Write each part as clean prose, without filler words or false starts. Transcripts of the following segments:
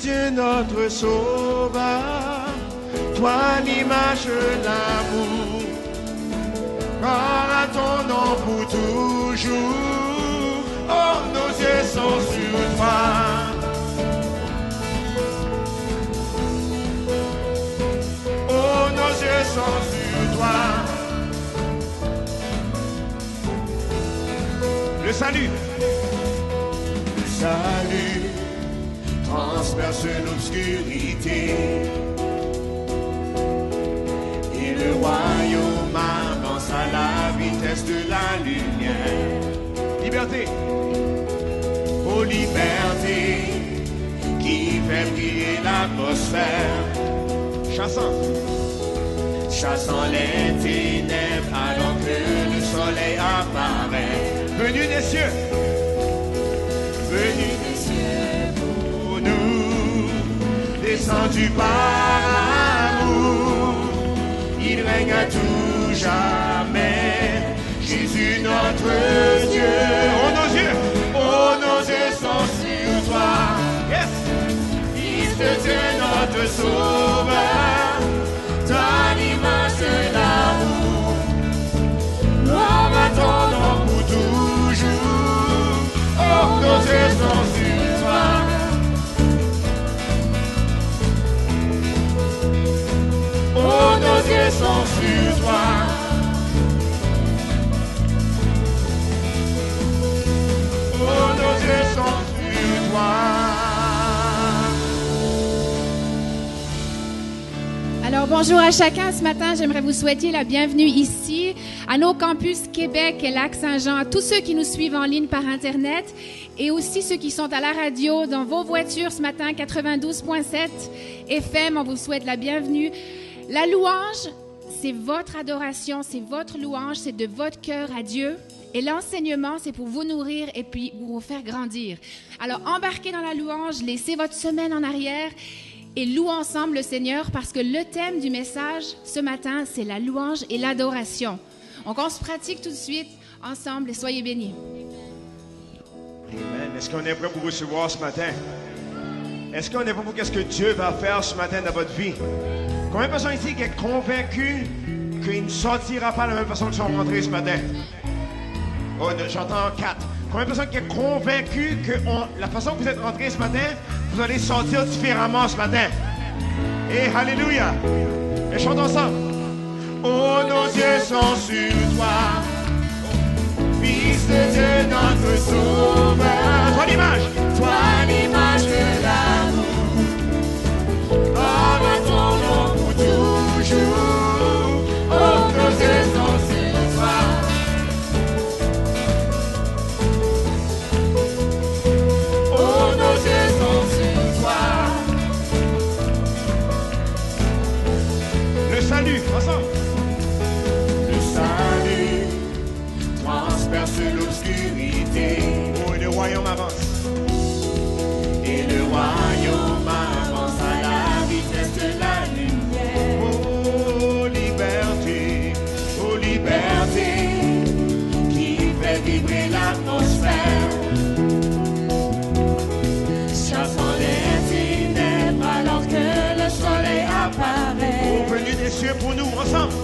Dieu notre sauveur, toi l'image de l'amour, gloire à ton nom pour toujours, oh nos yeux sont sur toi. Oh nos yeux sont sur toi. Le salut transperce l'obscurité et le royaume avance à la vitesse de la lumière. Liberté, oh liberté, qui fait briller l'atmosphère, chassant les ténèbres alors que le soleil apparaît. Venu des cieux, pour nous, descendu par amour, il règne à tout jamais, Jésus notre Dieu. Oh nos yeux sont sur toi, yes. Fils de Dieu notre sauveur, dans l'image de l'amour, gloire à ton nom pour toujours, oh nos yeux sont sur toi. Oh nos yeux sont sur toi. Oh nos yeux sont sur toi. Alors bonjour à chacun. Ce matin, j'aimerais vous souhaiter la bienvenue ici à nos campus Québec et Lac-Saint-Jean, à tous ceux qui nous suivent en ligne par Internet et aussi ceux qui sont à la radio dans vos voitures ce matin, 92.7 FM. On vous souhaite la bienvenue. La louange, c'est votre adoration, c'est votre louange, c'est de votre cœur à Dieu. Et l'enseignement, c'est pour vous nourrir et puis pour vous faire grandir. Alors embarquez dans la louange, laissez votre semaine en arrière et louons ensemble le Seigneur parce que le thème du message ce matin, c'est la louange et l'adoration. Donc on se pratique tout de suite ensemble et soyez bénis. Amen. Est-ce qu'on est prêt pour recevoir ce matin? Est-ce qu'on est prêt pour ce que Dieu va faire ce matin dans votre vie? Combien de personnes ici qui est convaincu qu'il ne sortira pas de la même façon qu'ils sont rentrés ce matin? Oh, j'entends 4. Combien de personnes qui est convaincu que la façon que vous êtes rentrés ce matin, vous allez sortir différemment ce matin? Et alléluia! Et chantons ensemble. Oh, nos yeux sont sur toi, Fils de Dieu, notre sauveur. Toi l'image de l'amour, gloire à ton nom pour toujours. Oh, nos yeux sont sur toi. Oh, nos yeux sont sur toi. Le salut, ensemble. Le salut transperce l'obscurité. Oh, et le royaume avance. Et le royaume avance à la vitesse de la lumière. Oh liberté, qui fait vibrer l'atmosphère, chassant les ténèbres alors que le soleil apparaît. Oh, venu des cieux pour nous, ensemble.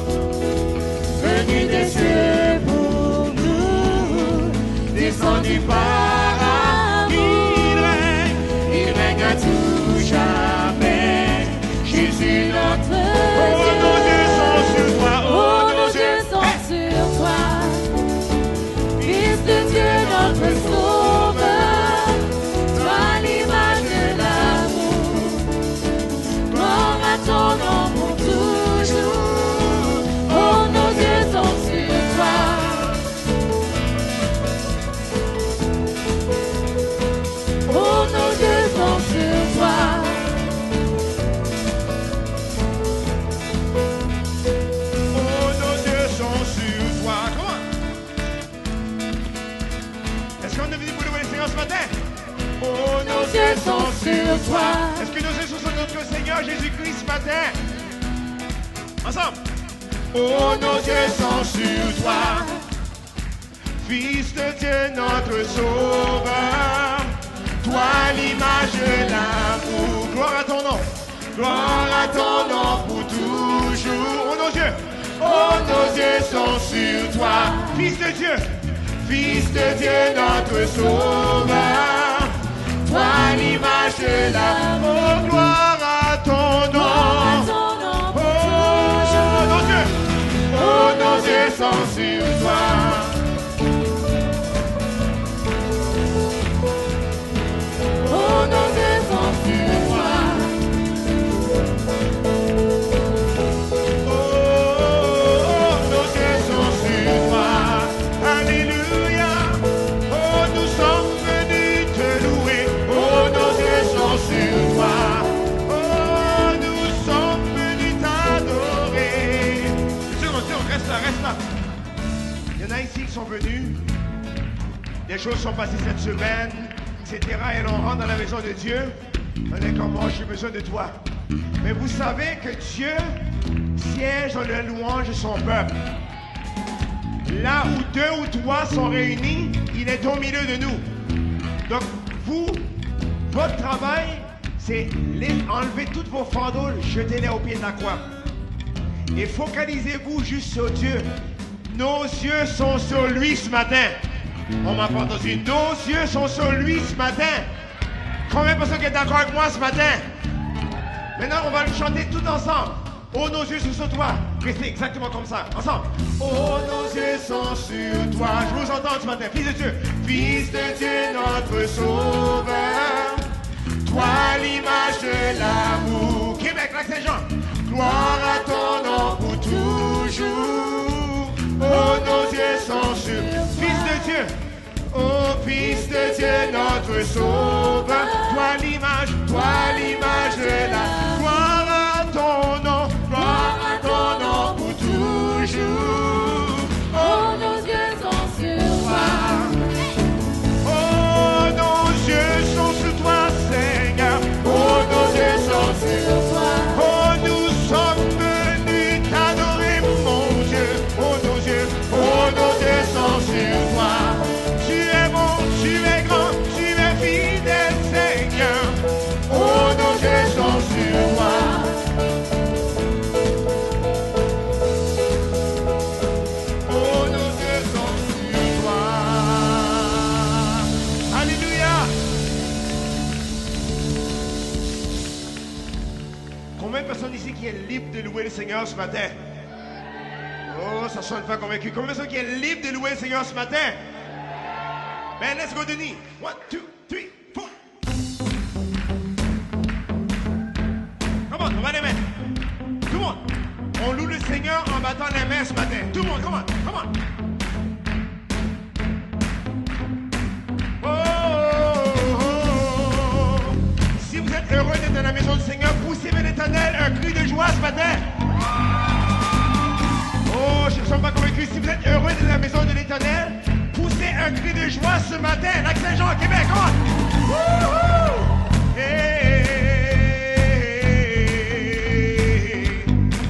Venu des cieux pour nous, descendu par amour, il règne à tout jamais, Jésus notre Dieu. Oh, nos yeux sont sur toi. Oh, nos yeux sont sur toi, Fils de Dieu notre sauveur, toi l'image de l'amour, gloire à ton nom pour toujours. Oh, nos yeux sont sur toi. Oh, nos yeux sont sur toi. Oh, nos yeux sont sur toi. Comment? Est-ce qu'on a venu pour louer le Seigneur ce matin? Oh, Nos yeux sont sur toi. Est-ce que nos yeux sont sur notre Seigneur Jésus-Christ ce matin? Ensemble. Oh, nos yeux sont sur toi, Fils de Dieu, notre sauveur. Toi l'image de l'amour, Gloire à ton nom pour toujours. Oh nos yeux sont sur toi. Fils de Dieu, notre sauveur. Toi l'image de l'amour. Oh, gloire à ton nom. Oh nos yeux sont sur toi. Oh nos yeux sont sur toi. Sont venus, des choses sont passées cette semaine, etc. Et l'on rentre dans la maison de Dieu. On est comme moi, j'ai besoin de toi. Mais vous savez que Dieu siège dans la louange de son peuple. Là où 2 ou 3 sont réunis, il est au milieu de nous. Donc, vous, votre travail, c'est enlever toutes vos fandoules, jetez-les au pied de la croix. Et focalisez-vous juste sur Dieu. Nos yeux sont sur lui ce matin. On m'a pas entendu. Nos yeux sont sur lui ce matin. Combien de personnes sont d'accord avec moi ce matin? Maintenant, on va le chanter tout ensemble. Oh, nos yeux sont sur toi. Restez exactement comme ça. Ensemble. Oh, nos yeux sont sur toi. Je vous entends ce matin. Fils de Dieu. Fils de Dieu, notre sauveur. Toi, l'image de l'amour. Québec, Lac-Saint-Jean. Gloire à ton nom pour toujours. Oh, nos yeux sont sur Fils de Dieu. Oh, Fils de Dieu, notre sauveur. Toi l'image de la gloire à ton nom pour toujours. Oh, nos yeux sont sur toi. Oh, nos yeux sont sur toi, Seigneur. Oh, nos yeux sont sur toi. Oh, nous sommes venus t'adorer, mon Dieu. Oh, nos yeux sont sur toi. Tu es bon, tu es grand, tu es fidèle, Seigneur. Oh, nos yeux sont sur toi. Oh, nos yeux sont sur toi. Alléluia. Combien de personnes ici qui est libre de louer le Seigneur ce matin? Oh, ça sonne pas convaincu. Combien de personnes qui est libre de louer le Seigneur ce matin? Ben, let's go, Denis. 1, 2, 3, 4. Come on, on va les mettre. Tout le monde. On loue le Seigneur en battant les mains ce matin. Tout le monde, come on, come on. Oh, oh, oh. Si vous êtes heureux d'être dans la maison du Seigneur, poussez vers l'Éternel un cri de joie ce matin. Oh, je ne suis pas convaincu. Si vous êtes heureux d'être dans la maison de l'Éternel, poussez un cri de joie ce matin. Lac-Saint-Jean, Québec, come on.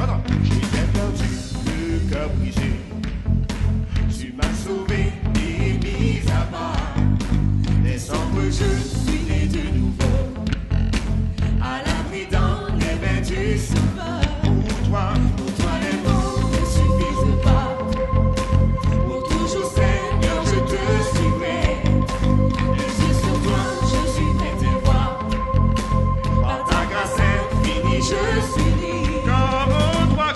Attends. J'étais perdu, le cœur brisé. Tu m'as sauvé et mis à part. Décembre, je suis né de nouveau. À l'abri dans les mains du Sauveur. Pour toi les mots ne suffisent pas. Pour toujours, Seigneur, je te suivrai. Les yeux sur toi, je suivrai tes voies. Par ta grâce infinie, je suis libre. Car en toi,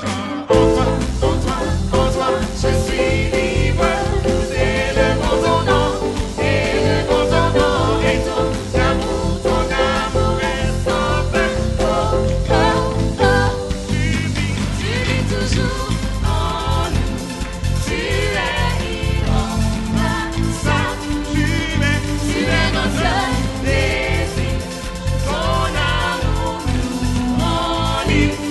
je suis libre. Nous élevons ton nom, élevons ton nom. Et ton amour est sans fin. Tu vis toujours en nous. Tu es irremplaçable. Tu es notre désir. Ton amour nous enlève.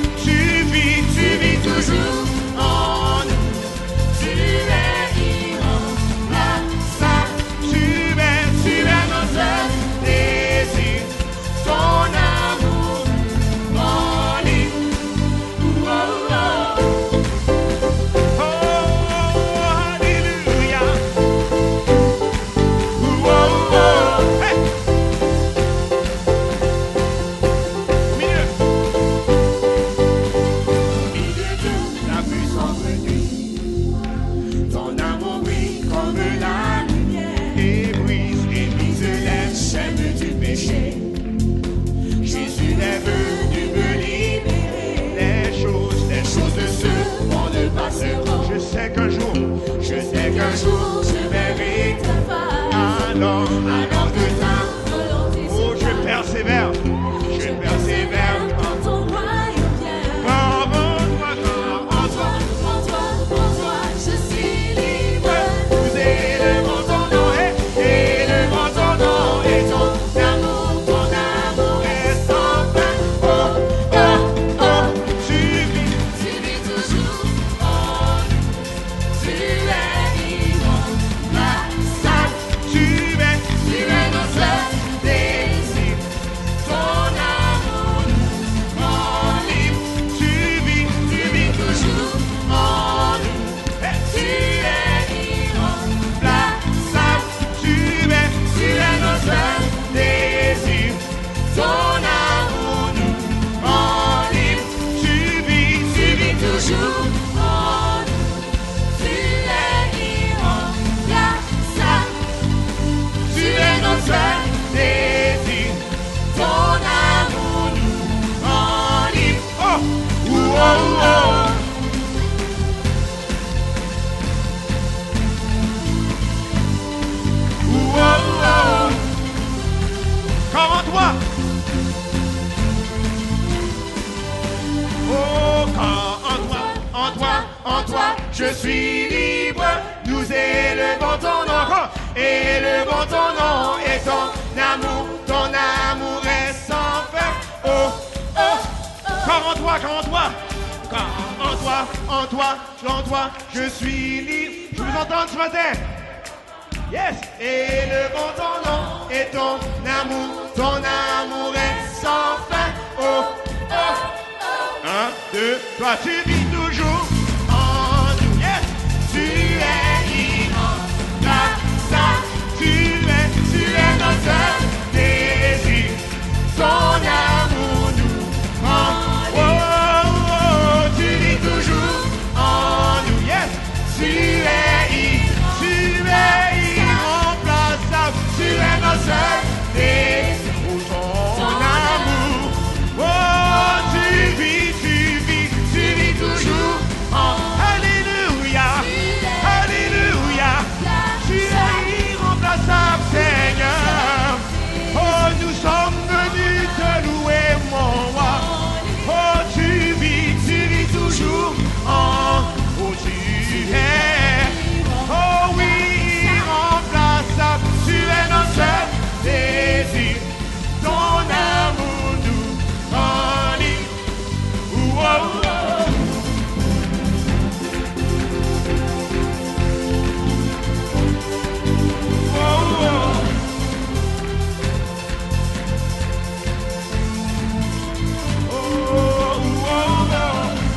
en toi, je suis libre. Nous élevons ton nom, élevons ton nom et ton amour est sans fin. Oh, oh, car en toi, car en toi, je suis libre. Je vous entends ce matin. Yes, élevons ton nom et ton amour est sans fin. Oh, oh, 1, 2, 3, tu vis toujours en nous. Yes, tu es irremplaçable. Tu es notre seul désir. Ton amour nous prend. Oh, oh, oh, tu vis toujours en nous. Yes, tu es irremplaçable. Tu es notre seul désir. Ton amour. Oh, tu vis toujours en Alléluia. Alléluia. Tu es irremplaçable, Seigneur. Oh, nous sommes venus te louer, mon roi. Oh, tu vis toujours en. Oh, tu es. Oh oui, irremplaçable. Tu es notre seul désir. Ton amour nous enlève. Oh, oh, oh.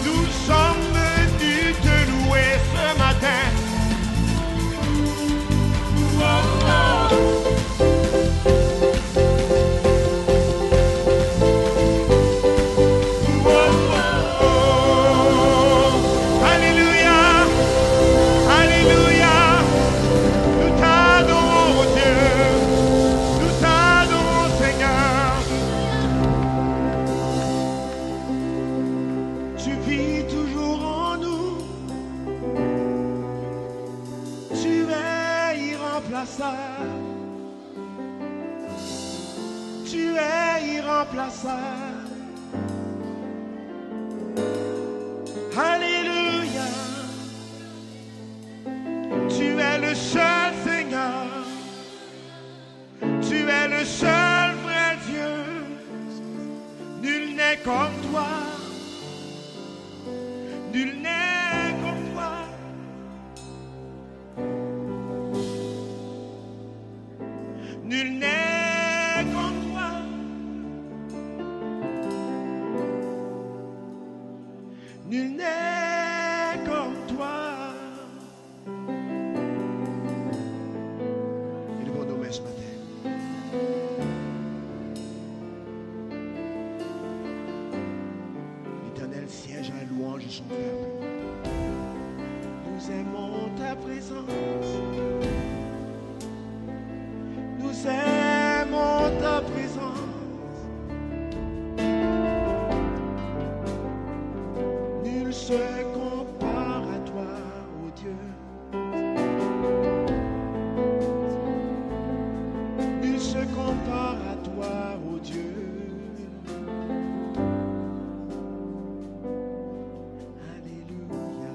Nous sommes venus te louer ce matin. Alléluia, alléluia. Nous t'adorons, Dieu. Nous t'adorons, Seigneur. Tu vis toujours en nous. Tu es irremplaçable. Tu es irremplaçable. Alléluia. Tu es le seul Seigneur. Tu es le seul vrai Dieu. Nul n'est comme toi. Nul n'est comme toi. Nul n'est comme toi. Nul n'est comme toi. Élevons nos mains ce matin. L'Éternel siège à la louange de son peuple. Nous aimons ta présence. Nous aimons ta présence. Nul se compare à toi, ô Dieu. Nul se compare à toi, ô Dieu. Alléluia.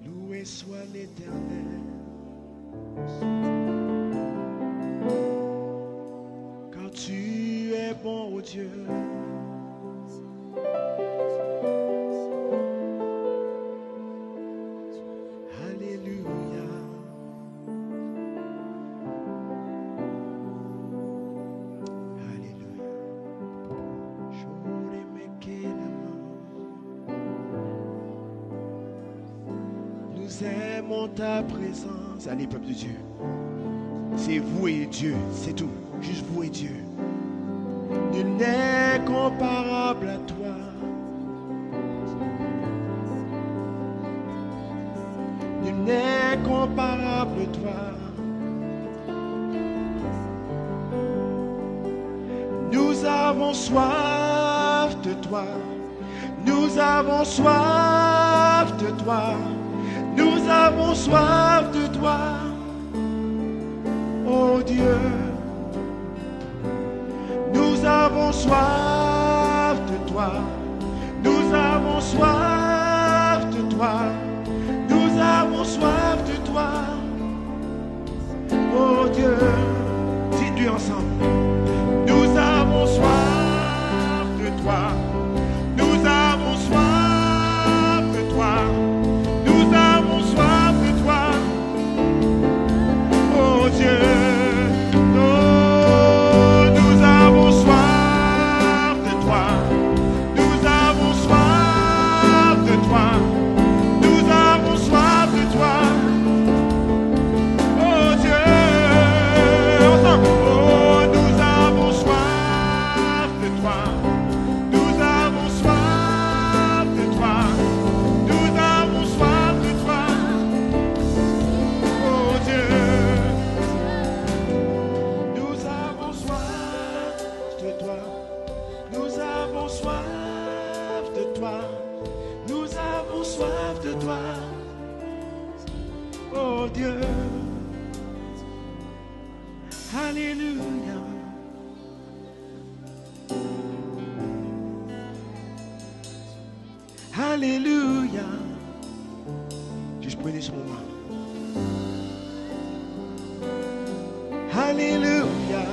Loué soit l'Éternel. Car tu es bon, ô Dieu. Alléluia. Alléluia. Nous aimons ta présence. Allez, peuple de Dieu. C'est vous et Dieu, c'est tout. Juste vous et Dieu. Nul n'est comparable à toi. Nul n'est comparable à toi. Nous avons soif de toi. Nous avons soif de toi. Nous avons soif de toi. Oh Dieu, nous avons soif Alléluia. Alléluia. Juste prenez ce moment. Alléluia.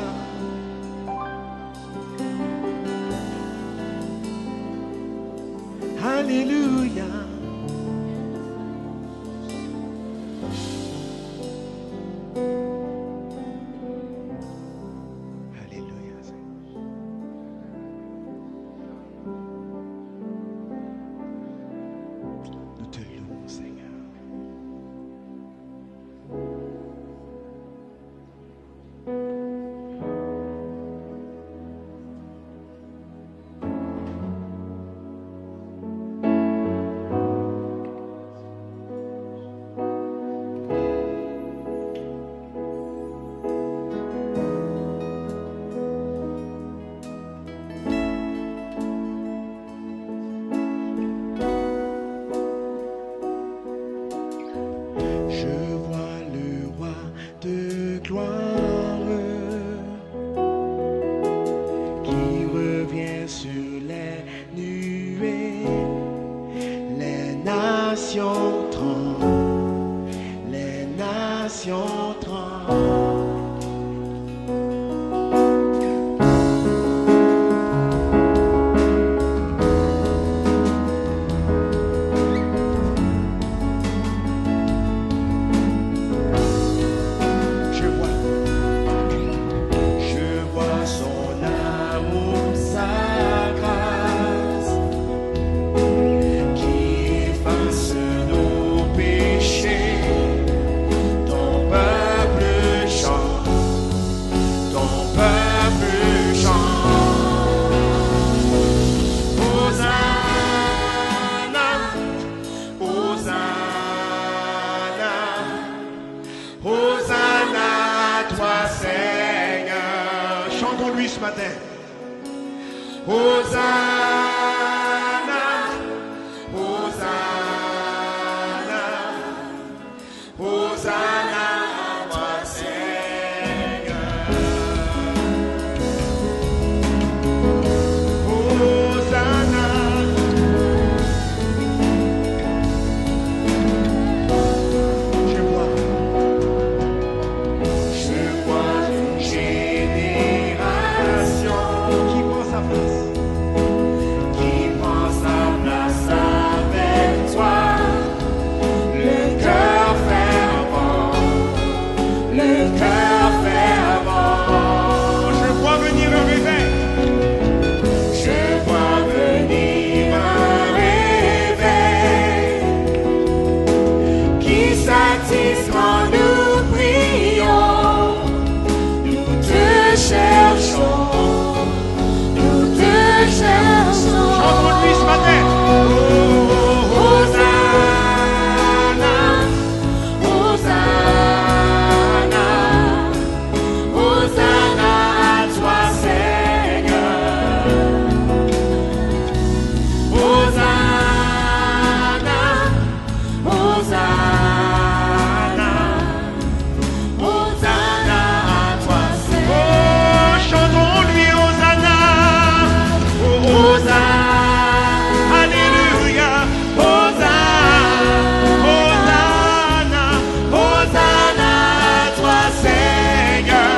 Alléluia. Alléluia. Nous te louons, Seigneur. Je vois le roi de gloire qui revient sur les nuées. Les nations tremblent, les nations tremblent. Je vois son amour, sa grâce, qui efface nos péchés. Ton peuple chante, ton peuple chante. Hosanna, Hosanna, Hosanna à toi, Seigneur. Chantons-lui ce matin. Hosanna, Hosanna, Hosanna à toi, Seigneur. Hosanna. Je vois une génération qui prend sa place. Qui prend sa place avec toi. Le cœur fervent, le cœur fervent. Je vois venir un réveil. Je vois venir un réveil qui s'attise quand nous prions. Nous te cherchons, nous te cherchons. Chantons-lui ce matin. Hosanna, Hosanna, Hosanna à toi, Seigneur. Hosanna, Hosanna, Hosanna à toi, Seigneur. Oh, chantons-lui Hosanna. Oh, Hosanna. Alléluia. Hosanna, Hosanna, Hosanna à toi, Seigneur.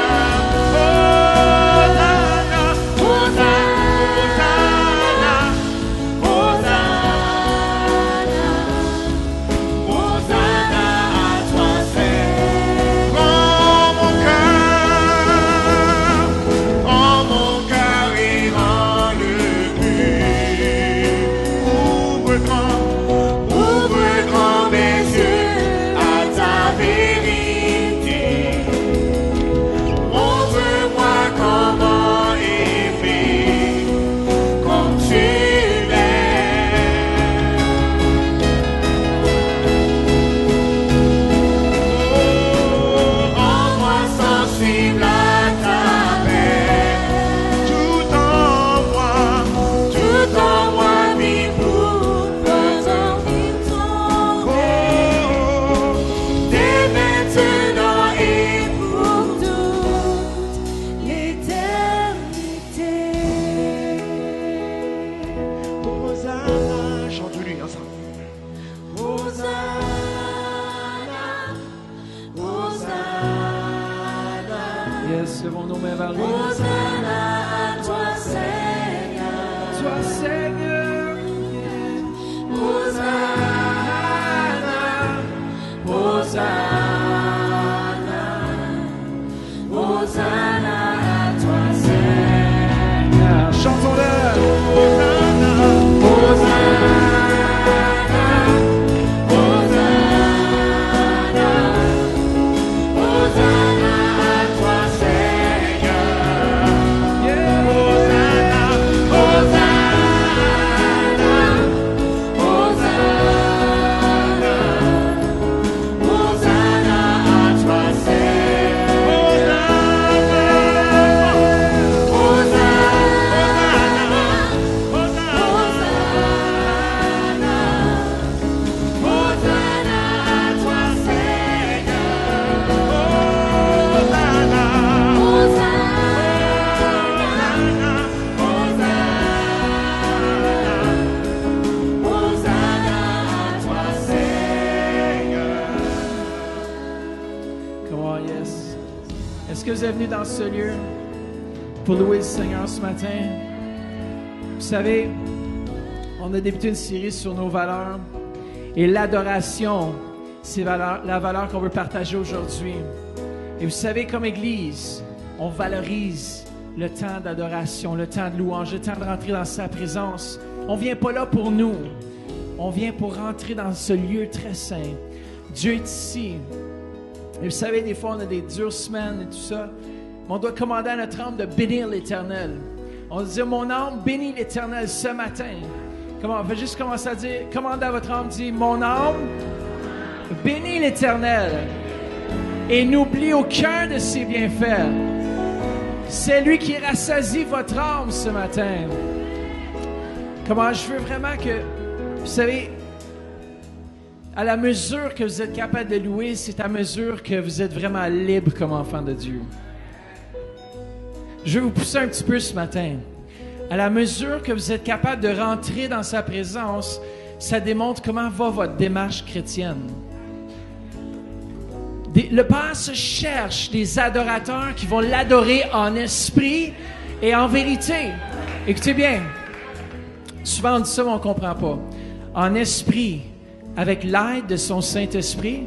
Hosanna, Hosanna, Hosanna, Hosanna à toi, Seigneur. Prends mon cœur et rends-le pur. Ouvre grand mes yeux à ta vérité. Montre-moi comment aimer comme tu l'aimes. Oh, rends-moi sensible à ta paix. Tout en moi, vie pour faisant tomber. Dès maintenant et pour tout Yes, levons nos mains vers lui. Hosanna à toi, Seigneur. Toi, Seigneur. Hosanna, Hosanna, Hosanna à toi, Seigneur. Chantons-le. Hosanna, Hosanna, Hosanna à toi, Seigneur. Hosanna, Hosanna, Hosanna, Hosanna à toi, Seigneur. Come on, yes. Est-ce que vous êtes venus dans ce lieu pour louer le Seigneur ce matin? Vous savez, on a débuté une série sur nos valeurs et l'adoration, c'est la valeur qu'on veut partager aujourd'hui. Et vous savez, comme Église, on valorise le temps d'adoration, le temps de louange, le temps de rentrer dans sa présence. On ne vient pas là pour nous. On vient pour rentrer dans ce lieu très saint. Dieu est ici. Et vous savez, des fois, on a des dures semaines et tout ça. Mais on doit commander à notre âme de bénir l'Éternel. On doit dire, mon âme bénit l'Éternel ce matin. Comment? On va juste commencer à dire, commandez à votre âme, dit, mon âme bénit l'Éternel. Et n'oublie aucun de ses bienfaits. C'est lui qui rassasie votre âme ce matin. Comment? Je veux vraiment que, vous savez, à la mesure que vous êtes capable de louer, c'est à mesure que vous êtes vraiment libre comme enfant de Dieu. Je vais vous pousser un petit peu ce matin. À la mesure que vous êtes capable de rentrer dans sa présence, ça démontre comment va votre démarche chrétienne. Le Père se cherche des adorateurs qui vont l'adorer en esprit et en vérité. Écoutez bien, souvent on dit ça, mais on ne comprend pas. En esprit, avec l'aide de son Saint-Esprit,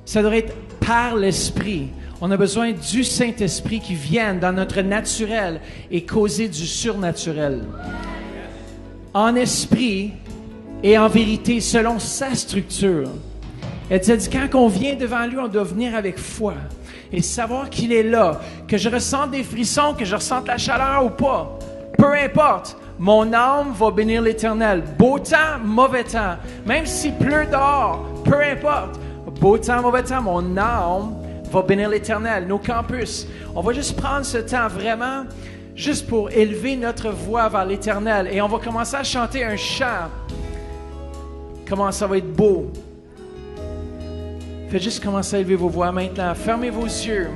ça devrait être par l'Esprit. On a besoin du Saint-Esprit qui vienne dans notre naturel et causer du surnaturel. En esprit et en vérité, selon sa structure. Elle dit, quand on vient devant lui, on doit venir avec foi. Et savoir qu'il est là, que je ressente des frissons, que je ressente la chaleur ou pas. Peu importe. Mon âme va bénir l'Éternel. Beau temps, mauvais temps. Même s'il pleut dehors, peu importe. Beau temps, mauvais temps, mon âme va bénir l'Éternel. Nos campus, on va juste prendre ce temps vraiment, juste pour élever notre voix vers l'Éternel. Et on va commencer à chanter un chant. Comment ça va être beau. Faites juste commencer à élever vos voix maintenant. Fermez vos yeux.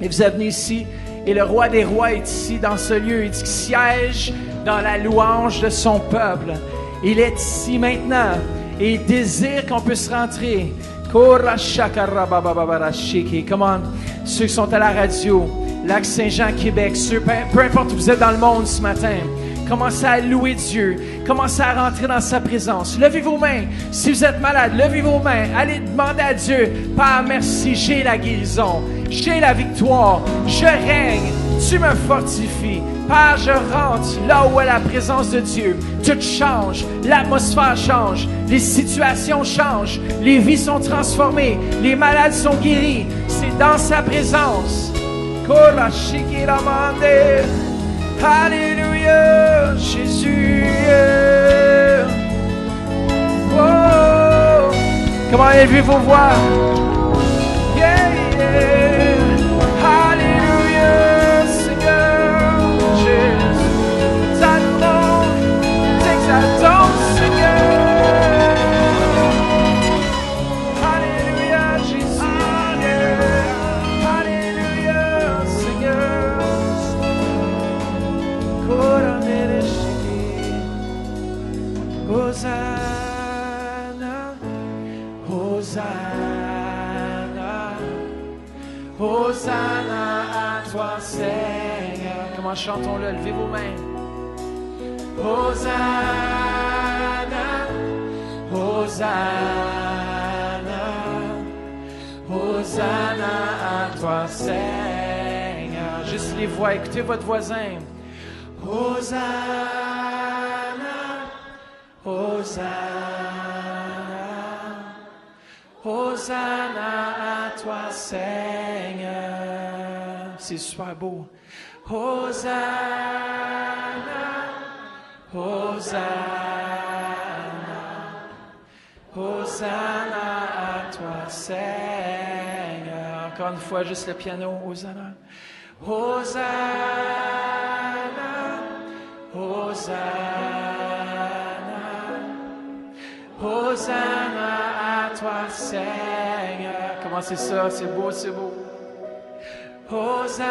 Et vous êtes venus ici. Et le roi des rois est ici dans ce lieu. Il dit qu'il siège dans la louange de son peuple. Il est ici maintenant. Et il désire qu'on puisse rentrer. Comment ceux qui sont à la radio, Lac-Saint-Jean, Québec, peu importe où vous êtes dans le monde ce matin, commencez à louer Dieu. Commencez à rentrer dans sa présence. Levez vos mains. Si vous êtes malade, levez vos mains. Allez demander à Dieu. Père, merci, j'ai la guérison. J'ai la victoire. Je règne. Tu me fortifies. Père, je rentre là où est la présence de Dieu. Tout change. L'atmosphère change. Les situations changent. Les vies sont transformées. Les malades sont guéris. C'est dans sa présence. Alléluia, Jésus. Oh. Comment élevez vos voix? Yeah, yeah. Alléluia, Seigneur. Jésus, t'adorons, t'exaltons, Seigneur. Alléluia, Jésus. Alléluia, Seigneur. Hosanna, Hosanna. toi, Seigneur. Comment chantons-le? Levez vos mains. Hosanna, Hosanna, Hosanna à toi, Seigneur. Juste les voix, écoutez votre voisin. Hosanna, Hosanna, Hosanna à toi, Seigneur. C'est super beau. Hosanna, Hosanna, Hosanna à toi, Seigneur. Encore une fois, juste le piano. Hosanna, Hosanna, Hosanna, Hosanna à toi, Seigneur. Comment c'est ça? C'est beau, c'est beau. Hosanna,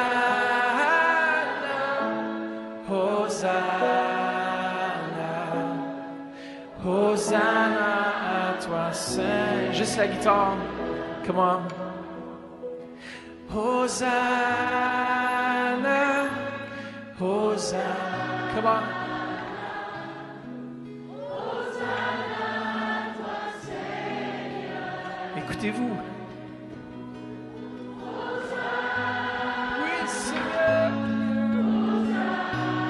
Hosanna, Hosanna à toi, Seigneur. Juste la guitare. Come on. Hosanna, Hosanna. Come on. Écoutez-vous. Oui, Seigneur.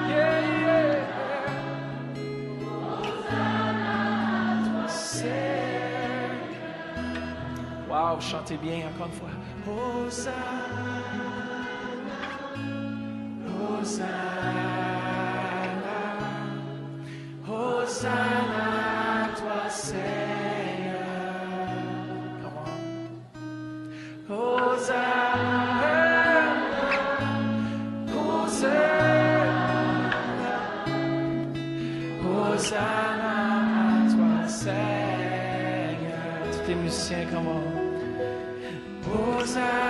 Yeah, yeah. Seigneur. Wow, chantez bien encore une fois. Hosanna, Hosanna, Hosanna à toi, Seigneur. Come on. Hosanna, Hosanna, Hosanna à toi, Seigneur. Tous les musiciens, comment? Hosanna,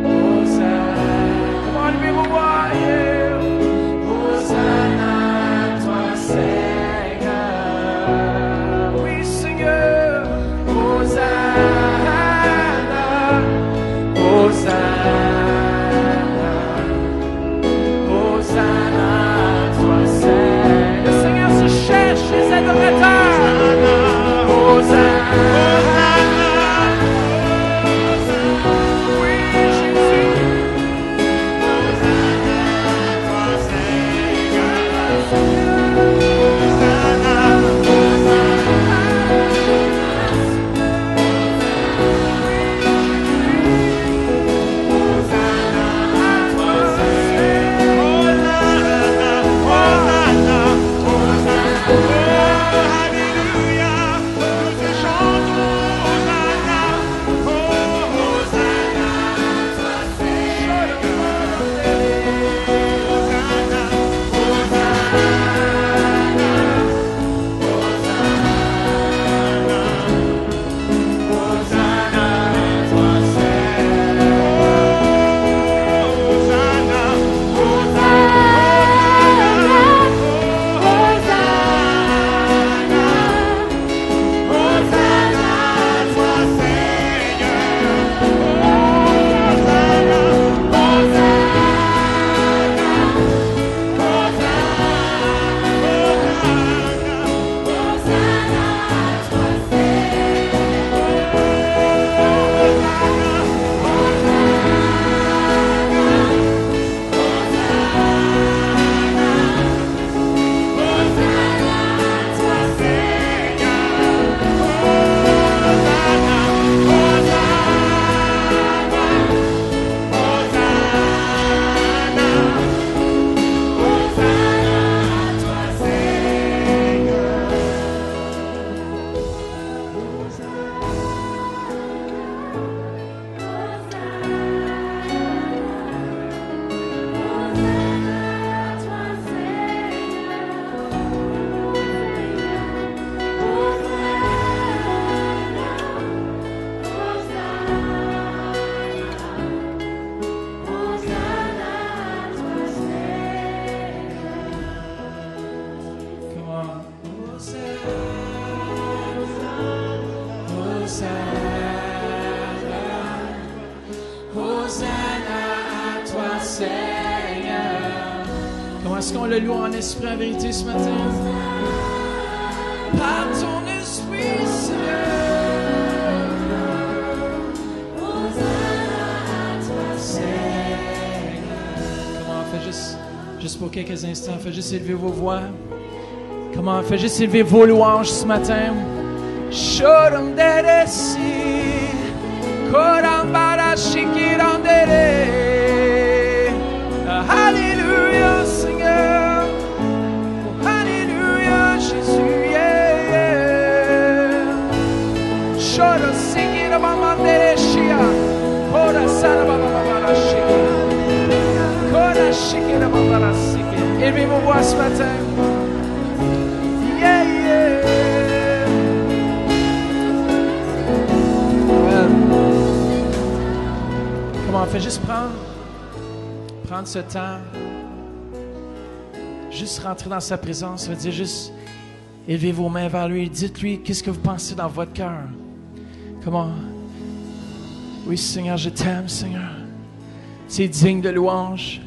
Hosanna. Come on, levez vos voix, yeah. Hosanna à toi, Seigneur. Oui, Seigneur. Hosanna, Hosanna, Hosanna à toi, Seigneur. Le Seigneur se cherche les adorateurs. Hosanna. Hosanna à toi, Seigneur. Comment est-ce qu'on le loue en esprit, en vérité, ce matin? Par ton esprit, Seigneur. Hosanna à toi, Seigneur. Comment on fait juste pour quelques instants, faites juste élever vos voix. Comment faites juste élever vos louanges ce matin. Shoram deresi, koram barashikirandere. Alléluia, Seigneur. Oh, Alléluia, Jésus. Yeah, yeah. Shoram sikirabamandere shia, kora sarabababashiki, kora shikirabambarasiki. Élevez vos voix ce matin. Yeah, yeah. Comment on fait juste prendre ce temps, juste rentrer dans sa présence, ça veut dire juste élever vos mains vers lui, dites-lui qu'est-ce que vous pensez dans votre cœur. Comment? Oui, Seigneur, je t'aime, Seigneur. Tu es digne de louange.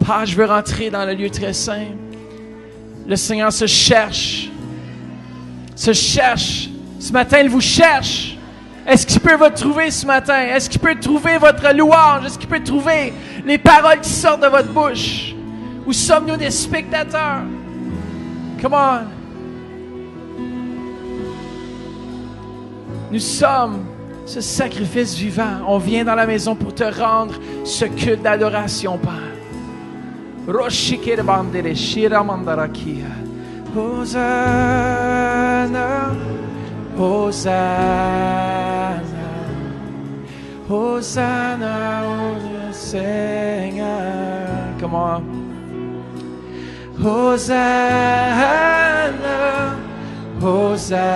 Père, je veux rentrer dans le lieu très saint. Le Seigneur se cherche. Ce matin, il vous cherche. Est-ce qu'il peut vous trouver ce matin? Est-ce qu'il peut trouver votre louange? Est-ce qu'il peut trouver les paroles qui sortent de votre bouche? Ou sommes-nous des spectateurs? Come on. Nous sommes ce sacrifice vivant. On vient dans la maison pour te rendre ce culte d'adoration, Père. Hosanna, Hosanna, Hosanna au Seigneur. Comment? Hosanna, Hosanna,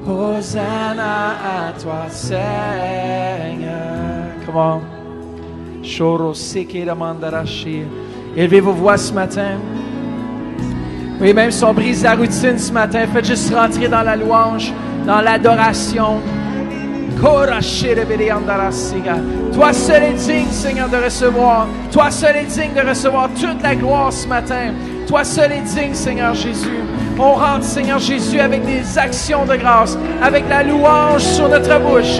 Hosanna à toi, Seigneur. Comment? Choro sekera mandarashi. Élevez vos voix ce matin. Oui, même si on brise la routine ce matin, faites juste rentrer dans la louange, dans l'adoration. Toi seul est digne, Seigneur, de recevoir. Toi seul est digne de recevoir toute la gloire ce matin. Toi seul est digne, Seigneur Jésus. On rentre, Seigneur Jésus, avec des actions de grâce, avec la louange sur notre bouche.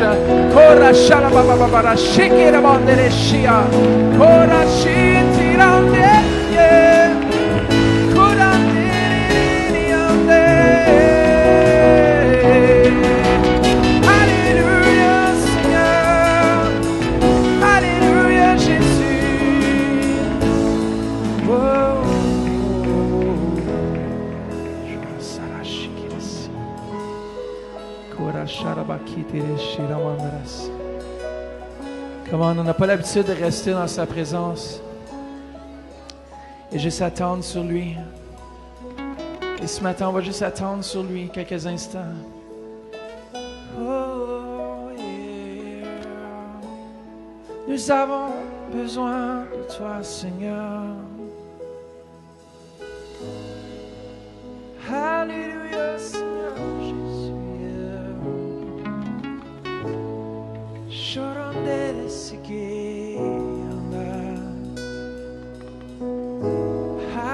Comment on n'a pas l'habitude de rester dans sa présence et juste attendre sur lui. Et ce matin, on va juste attendre sur lui quelques instants. Oh, yeah. Nous avons besoin de toi, Seigneur. Alléluia, Seigneur Jésus.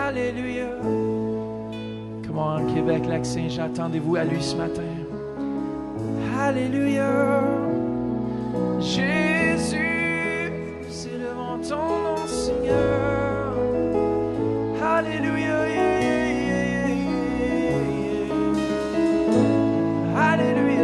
Alléluia. Comment Québec, Lac-Saint-Jean, attendez-vous à lui ce matin? Alléluia. Jésus, célébrons ton nom, Seigneur. Alléluia. Alléluia.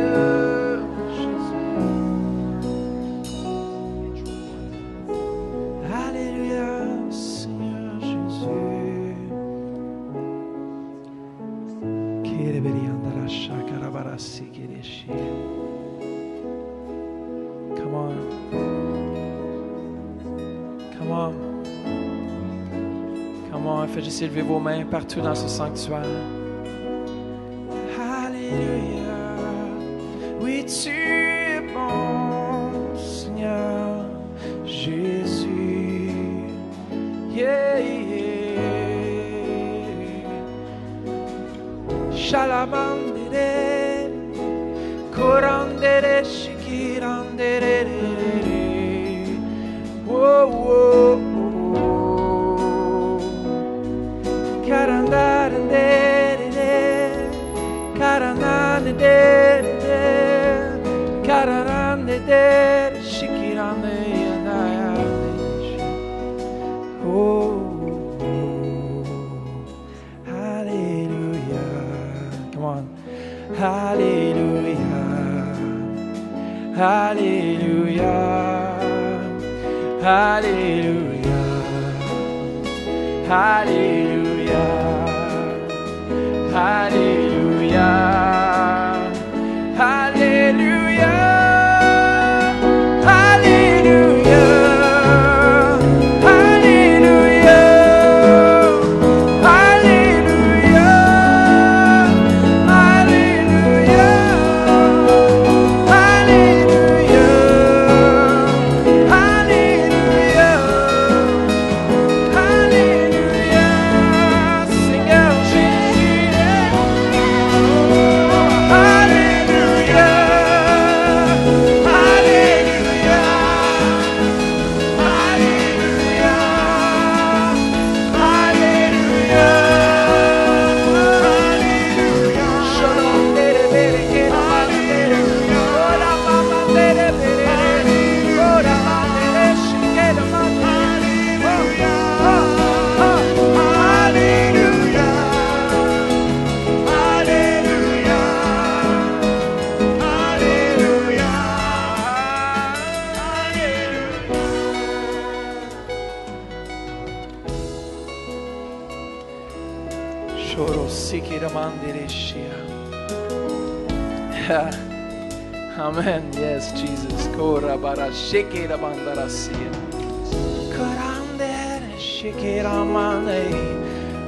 Faites juste élever vos mains partout dans ce sanctuaire. Alléluia. Oui, tu es bon, Seigneur Jésus. Yeah, yeah. Shalabandere, korandere, shikiran. Shikirande de, shikirande yandaya. Oh, hallelujah. Come on. Hallelujah. Hallelujah. Hallelujah. Hallelujah. Hallelujah. Hallelujah. Amen. Yes, Jesus. Kora bara shikera bandarasia. Korandere shikera mane.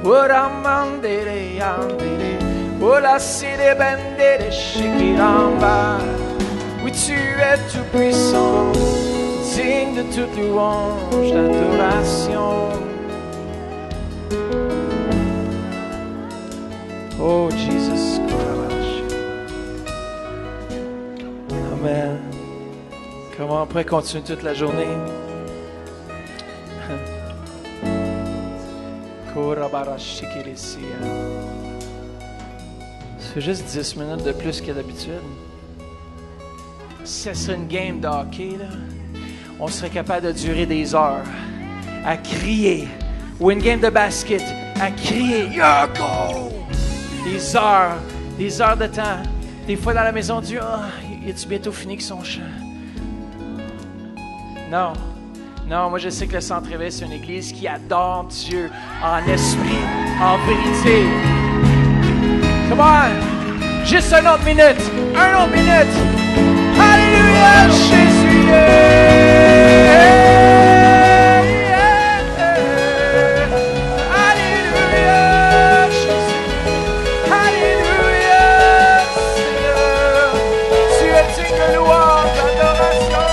Ora mandere andere. Ola sire bendere shikiramba. Oui, tu es tout puissant, digne de toute louange, d'adoration. Oh, Jesus. Amen. Comment on pourrait continuer toute la journée? C'est juste 10 minutes de plus que d'habitude. Si ce serait une game de hockey, là, on serait capable de durer des heures à crier. Ou une game de basket, à crier. Yeah, go! Des heures de temps. Des fois dans la maison, Dieu, es-tu bientôt fini avec son chant? Non, moi je sais que le Centre Éveil, c'est une église qui adore Dieu en esprit, en vérité. Come on! Juste une autre minute! Alléluia, Jésus! Alléluia, Jésus! Alléluia, Seigneur! Tu es digne de louange, d'adoration!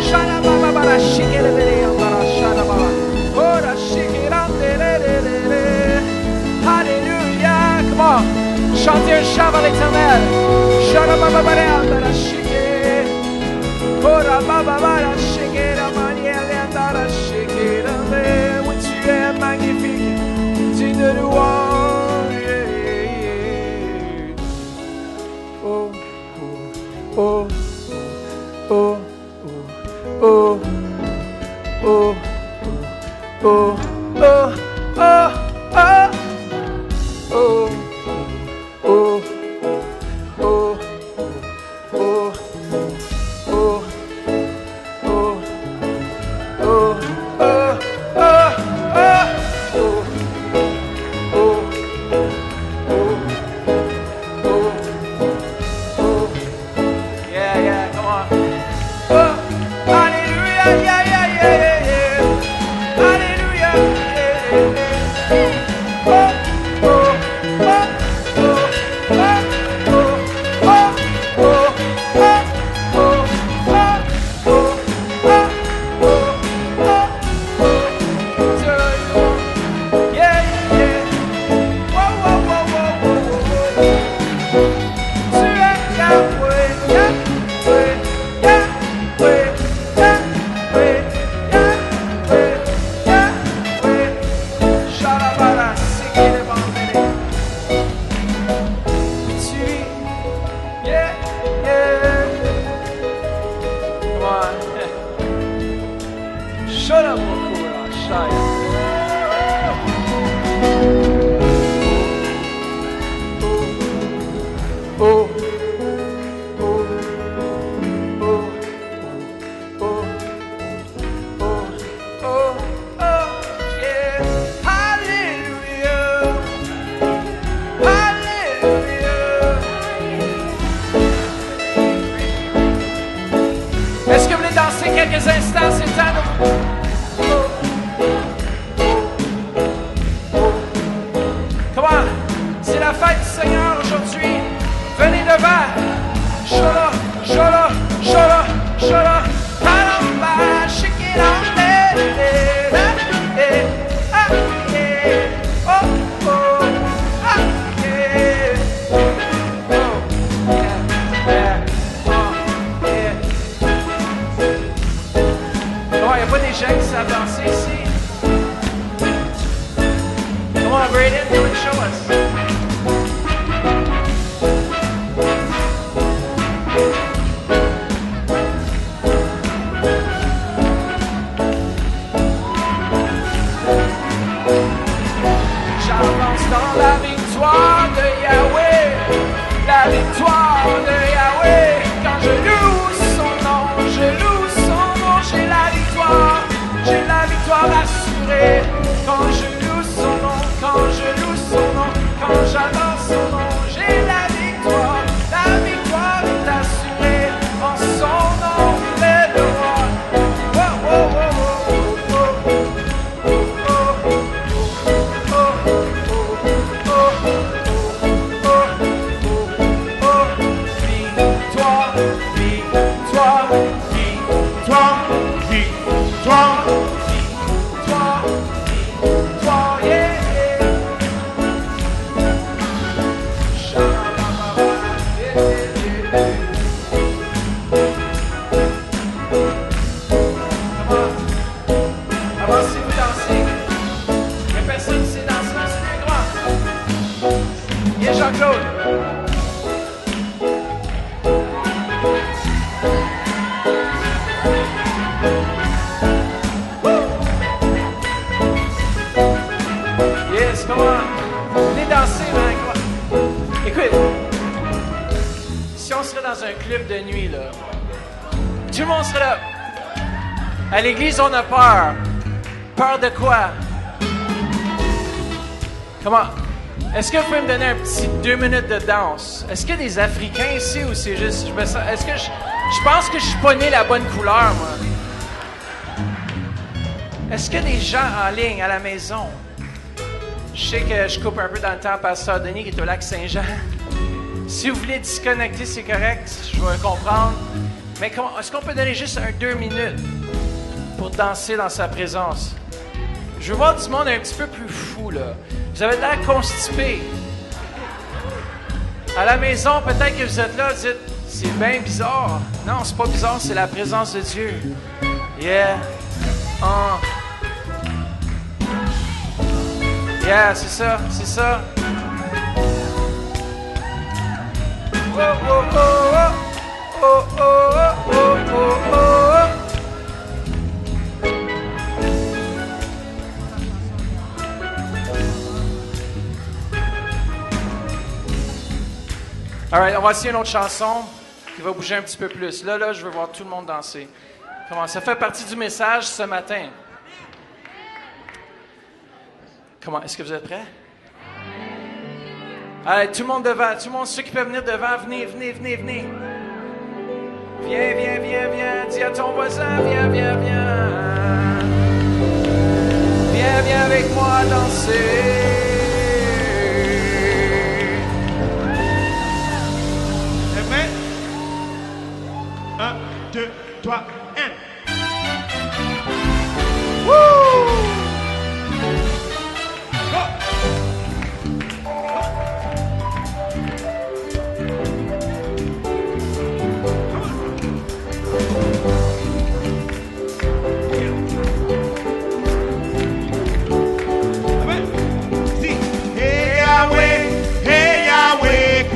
Shalababa, Alléluia! Comment? Chantez un chant à l'Éternel! Oui, tu es magnifique, digne de louange. Oh, oh, oh, oh, oh, oh, oh, oh, oh, oh, oh. Hallelujah. Est-ce que vous voulez danser quelques instants? C'est le temps de... Come on! C'est la fête du Seigneur aujourd'hui. Venez devant. Shola, shola, shola, shola. Palamba, shake it out. Ah, yeah. Oh, oh. Ah, yeah. Oh, yeah. Oh, yeah. Non, il n'y a pas des gens qui savent danser ici. Come on, Braden, come and show us. J'avance dans la victoire de Yahweh, la victoire de Yahweh. Quand je loue son nom, j'ai la victoire assurée. Quand je loue son nom, quand j'adore son nom, j'ai la victoire est assurée. En son nom, il est le roi. Oh, oh, oh, oh, oh, victoire, victoire, victoire, victoire, victoire, victoire, yeah. Avancez-vous danser. Il n'y a personne qui sait danser dans ce lieu grand. Yeah, Jean-Claude. Yes, come on. Venez danser, man. Écoute, si on serait dans un club de nuit, là, tout le monde serait là. À l'église, on a peur. Peur de quoi? Comment? Est-ce que vous pouvez me donner un petit 2 minutes de danse? Est-ce qu'il y a des Africains ici ou c'est juste... Est-ce que je pense que je suis pas né la bonne couleur, moi. Est-ce qu'il y a des gens en ligne à la maison? Je sais que je coupe un peu dans le temps à Pasteur Denis qui est au lac Saint-Jean. Si vous voulez disconnecter, c'est correct, je vais comprendre. Mais est-ce qu'on peut donner juste 2 minutes pour danser dans sa présence? Je veux voir du monde un petit peu plus fou, là. Vous avez l'air constipé. À la maison, peut-être que vous êtes là, vous dites, c'est bien bizarre. Non, c'est pas bizarre, c'est la présence de Dieu. Yeah. Yeah, c'est ça, c'est ça. Oh, oh, oh, oh. Oh, oh, oh, oh, oh, oh. All right, on va essayer une autre chanson qui va bouger un petit peu plus. Là, je veux voir tout le monde danser. Comment ça fait partie du message ce matin? Comment? Est-ce que vous êtes prêts? Allez, tout le monde devant, tout le monde, ceux qui peuvent venir devant, venez. Viens, dis à ton voisin, viens. Viens avec moi danser. T'es prêt? 1, 2, 3, 1.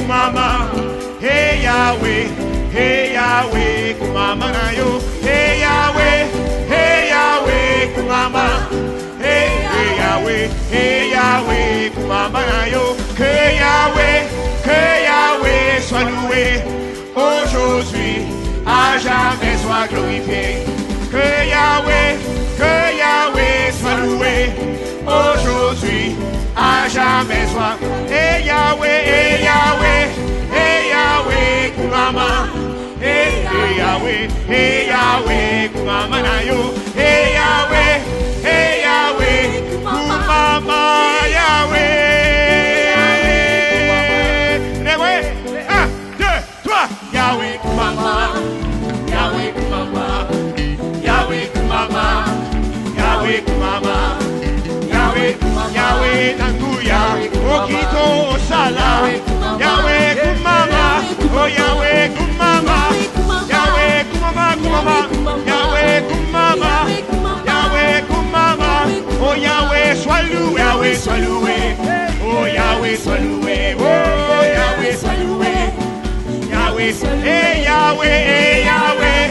Mama, hey Yahweh, kumama na yo. Hey Yahweh, kumama yo. Que Yahweh soit loué. Aujourd'hui, à jamais soit glorifié. Que Yahweh soit loué. Aujourd'hui, à jamais soit. Et Yahweh, Kumama. Et Yahweh, Kumama na yo. Et Yahweh, Kumama, Yahweh. Un, deux, trois. Yahweh, Kumama. Yahweh, Kumama. Yahweh, Kumama. Yahweh, Kumama. Yahweh, Nanguya. Okito, Osala. Yahweh, Kumama. Oh, Yahweh, Kumama. Yahweh, Kumama, Kumama. Yahweh, Kumama. Yahweh, Kumama. Oh, Yahweh, sois loué. Yahweh, sois loué. Oh, Yahweh, sois loué. Oh, Yahweh, sois loué. Yahweh, hey Yahweh, hey Yahweh,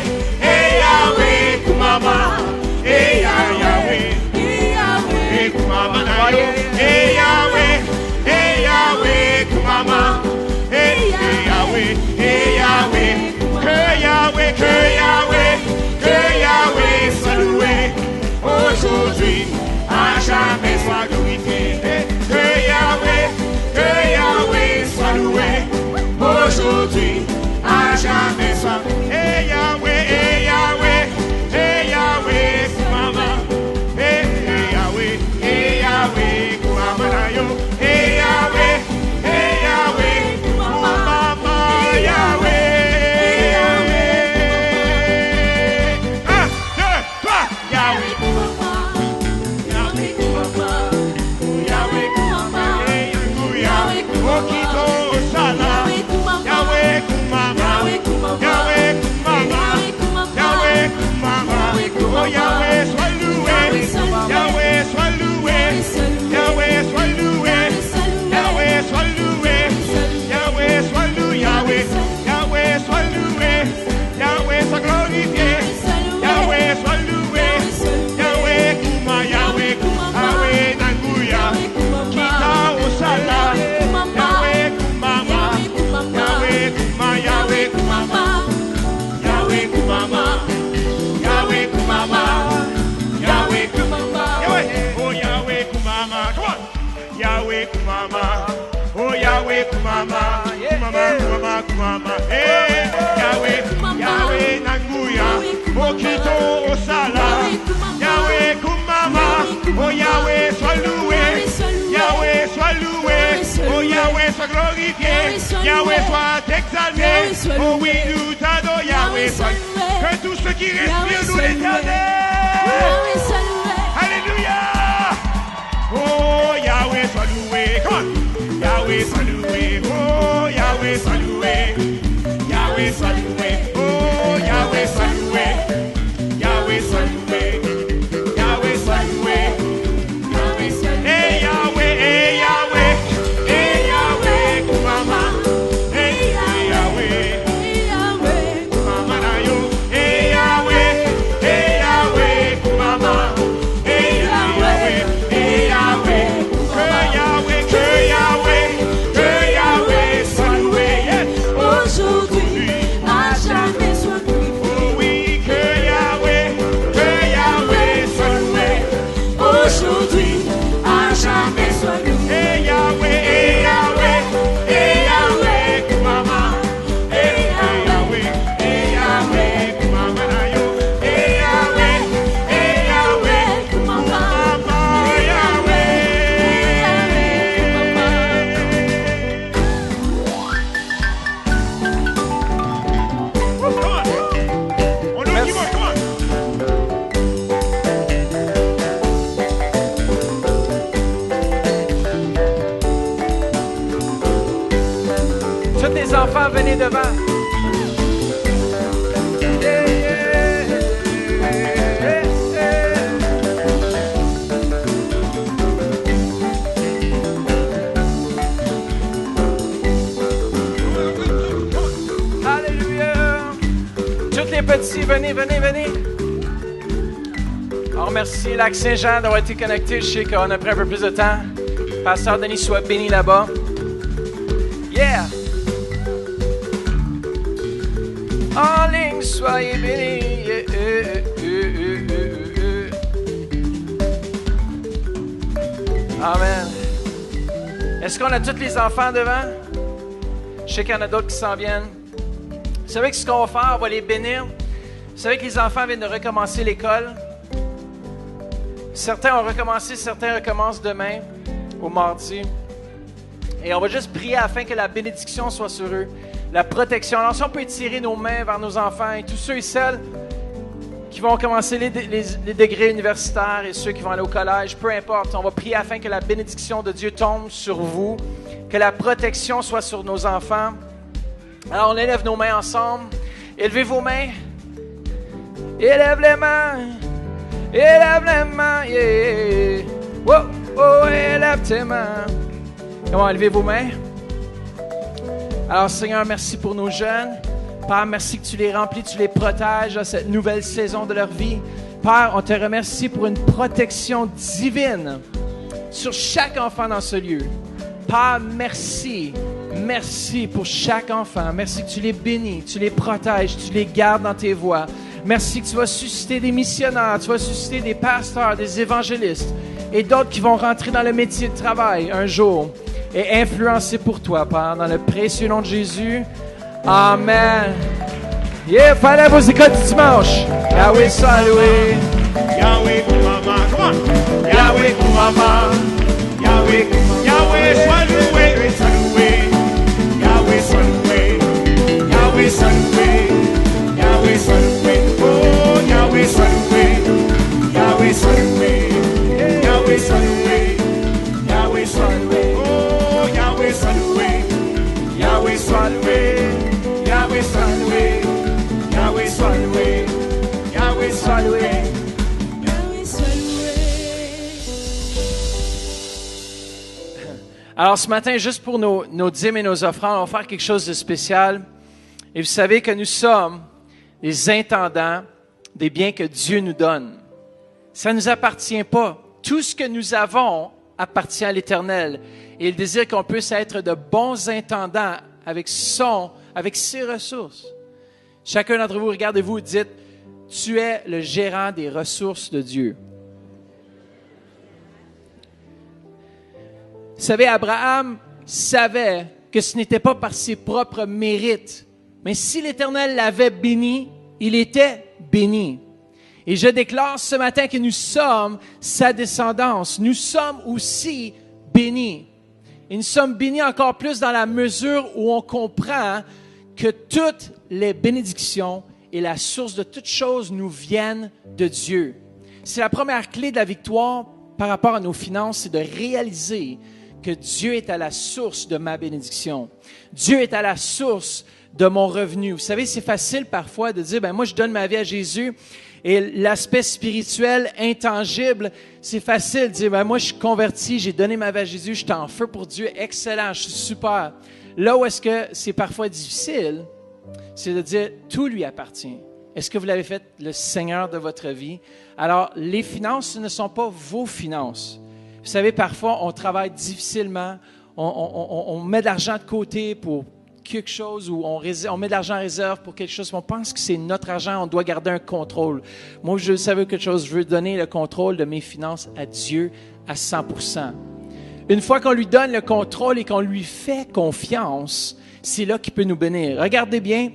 hey Yahweh, Kumama, hey Yahweh, hey Kumama na yo, hey Yahweh, Kumama, hey Yahweh, que Yahweh soit loué, aujourd'hui, à jamais soit glorifié, que Yahweh soit loué. Aujourd'hui, à jamais soit. Hey Yahweh, Kumama. Hey Yahweh, Kumama na yo. Hey Yahweh, Kumama, Yahweh. Un, deux, trois. Yahweh, Kumama. Yahweh, Kumama. Yahweh, Kumama. Hey Yahweh, Okito Osala. Yahweh Kumama, Yahweh Kumama, Yahweh Kumama, oh Yahweh sois loué, Yahweh sois loué, Yahweh sois loué, Yahweh sois loué, Yahweh sois loué, Yahweh sois loué, Yahweh sois glorifié, Yahweh sois loué, Yahweh Kuma, Yahweh Nanguya, Kita Osala, Yahweh Kumama. Yahweh Kumama, Yahweh Kumama, Yahweh Kumama, Yahweh Kumama, Yahweh Kumama, oh Yahweh Kumama, come on, Yahweh Kumama, oh Yahweh Kumama, Kumama, hey Yahweh Nanguya, Okito Osala, Yahweh Kumama, oh Yahweh sois loué, Yahweh sois loué, oh Yahweh sois glorifié, Yahweh soit exalté, oh oui nous t'adorons, Yahweh soit, que tous ceux qui respirent nous l'éternel, alléluia, oh Yahweh soit loué, come on, Yahweh soit loué, oh Yahweh soit loué, Yahweh soit loué, oh Yahweh soit loué, Yahweh soit loué, Yahweh soit loué, hey Yahweh, Kumama, hey Yahweh, Kumama na yo, hey Yahweh, Kumama, hey Yahweh, que Yahweh soit loué, yes. Aujourd'hui, à jamais soit glorifié. Oh oui, que Yahweh soit loué, Aujourd'hui, à jamais soit glorifié. hey Yahweh, Kumama, hey Yahweh, Kumama na yo, hey Yahweh, Kumama, Yahweh. Come on, on doit keep on, come on. Tous les enfants, venez devant. Alléluia. Tous les petits, venez. On remercie Lac Saint-Jean d'avoir été connecté. Je sais qu'on a pris un peu plus de temps. Pasteur Denis, sois béni là-bas. Yeah! En ligne, soyez bénis. Amen. Est-ce qu'on a tous les enfants devant? Je sais qu'il y en a d'autres qui s'en viennent. Vous savez que ce qu'on va faire, on va les bénir. Vous savez que les enfants viennent de recommencer l'école. Certains ont recommencé, certains recommencent demain, au mardi. Et on va juste prier afin que la bénédiction soit sur eux, la protection. Alors si on peut étirer nos mains vers nos enfants et tous ceux et celles qui vont commencer les degrés universitaires et ceux qui vont aller au collège, peu importe, on va prier afin que la bénédiction de Dieu tombe sur vous, que la protection soit sur nos enfants. Alors on élève nos mains ensemble. Élevez vos mains. Élève les mains. Élève les mains. Yeah. Oh, oh, élève tes mains. Comment élevez vos mains. Alors Seigneur, merci pour nos jeunes. Père, merci que tu les remplis, tu les protèges à cette nouvelle saison de leur vie. Père, on te remercie pour une protection divine sur chaque enfant dans ce lieu. Père, merci. Merci pour chaque enfant. Merci que tu les bénis, tu les protèges, tu les gardes dans tes voies. Merci que tu vas susciter des missionnaires, tu vas susciter des pasteurs, des évangélistes et d'autres qui vont rentrer dans le métier de travail un jour et influencer pour toi, Père, dans le précieux nom de Jésus. Amen. Yeah, fallait vos écoles du dimanche. Yahweh salué. Yahweh Kumama. Come on. Yahweh Kumama. Yahweh Kumama. Yahweh salué. Salué. Yahweh salué. Yahweh salué. Yahweh salué. Oh, Yahweh salué. Yahweh salué. Yahweh salué. Yahweh salué. Oh, Yahweh salué. Yahweh salué. Yahweh salué. Yahweh salué. Yahweh salué. Yahweh salué. Alors ce matin, juste pour nos dîmes et nos offrandes, on va faire quelque chose de spécial. Et vous savez que nous sommes les intendants des biens que Dieu nous donne. Ça ne nous appartient pas. Tout ce que nous avons appartient à l'Éternel. Et il désire qu'on puisse être de bons intendants avec ses ressources. Chacun d'entre vous, regardez-vous et dites, tu es le gérant des ressources de Dieu. Vous savez, Abraham savait que ce n'était pas par ses propres mérites, mais si l'Éternel l'avait béni, il était béni. Et je déclare ce matin que nous sommes sa descendance. Nous sommes aussi bénis. Et nous sommes bénis encore plus dans la mesure où on comprend que toutes les bénédictions et la source de toutes choses nous viennent de Dieu. C'est la première clé de la victoire par rapport à nos finances, c'est de réaliser que Dieu est à la source de ma bénédiction. Dieu est à la source de mon revenu. Vous savez, c'est facile parfois de dire, moi je donne ma vie à Jésus. Et l'aspect spirituel, intangible, c'est facile de dire, moi je suis converti, j'ai donné ma vie à Jésus, je suis en feu pour Dieu, excellent, je suis super. Là où est-ce que c'est parfois difficile, c'est de dire, tout lui appartient. Est-ce que vous l'avez fait le Seigneur de votre vie? Alors, les finances, ce ne sont pas vos finances. Vous savez, parfois, on travaille difficilement, on met de l'argent de côté pour quelque chose ou on met de l'argent en réserve pour quelque chose. On pense que c'est notre argent, on doit garder un contrôle. Moi, je savais quelque chose, je veux donner le contrôle de mes finances à Dieu à 100%. Une fois qu'on lui donne le contrôle et qu'on lui fait confiance, c'est là qu'il peut nous bénir. Regardez bien,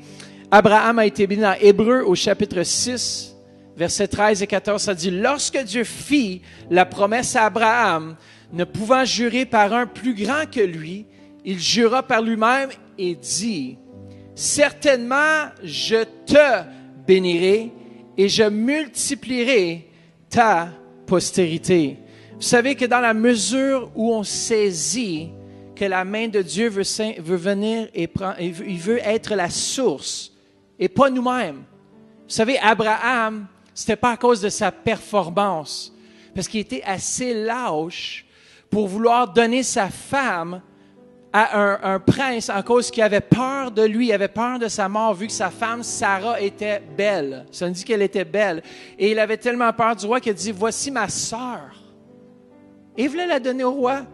Abraham a été béni dans Hébreux au chapitre 6, versets 13 et 14, ça dit « Lorsque Dieu fit la promesse à Abraham, ne pouvant jurer par un plus grand que lui, il jura par lui-même et dit, « Certainement, je te bénirai et je multiplierai ta postérité. » Vous savez que dans la mesure où on saisit que la main de Dieu veut venir et il veut être la source et pas nous-mêmes. Vous savez, Abraham, c'était pas à cause de sa performance, parce qu'il était assez lâche pour vouloir donner sa femme à un prince en cause qui avait peur de lui, il avait peur de sa mort, vu que sa femme, Sarah, était belle. Ça nous dit qu'elle était belle. Et il avait tellement peur du roi qu'il a dit, « Voici ma sœur. » Et il voulait la donner au roi.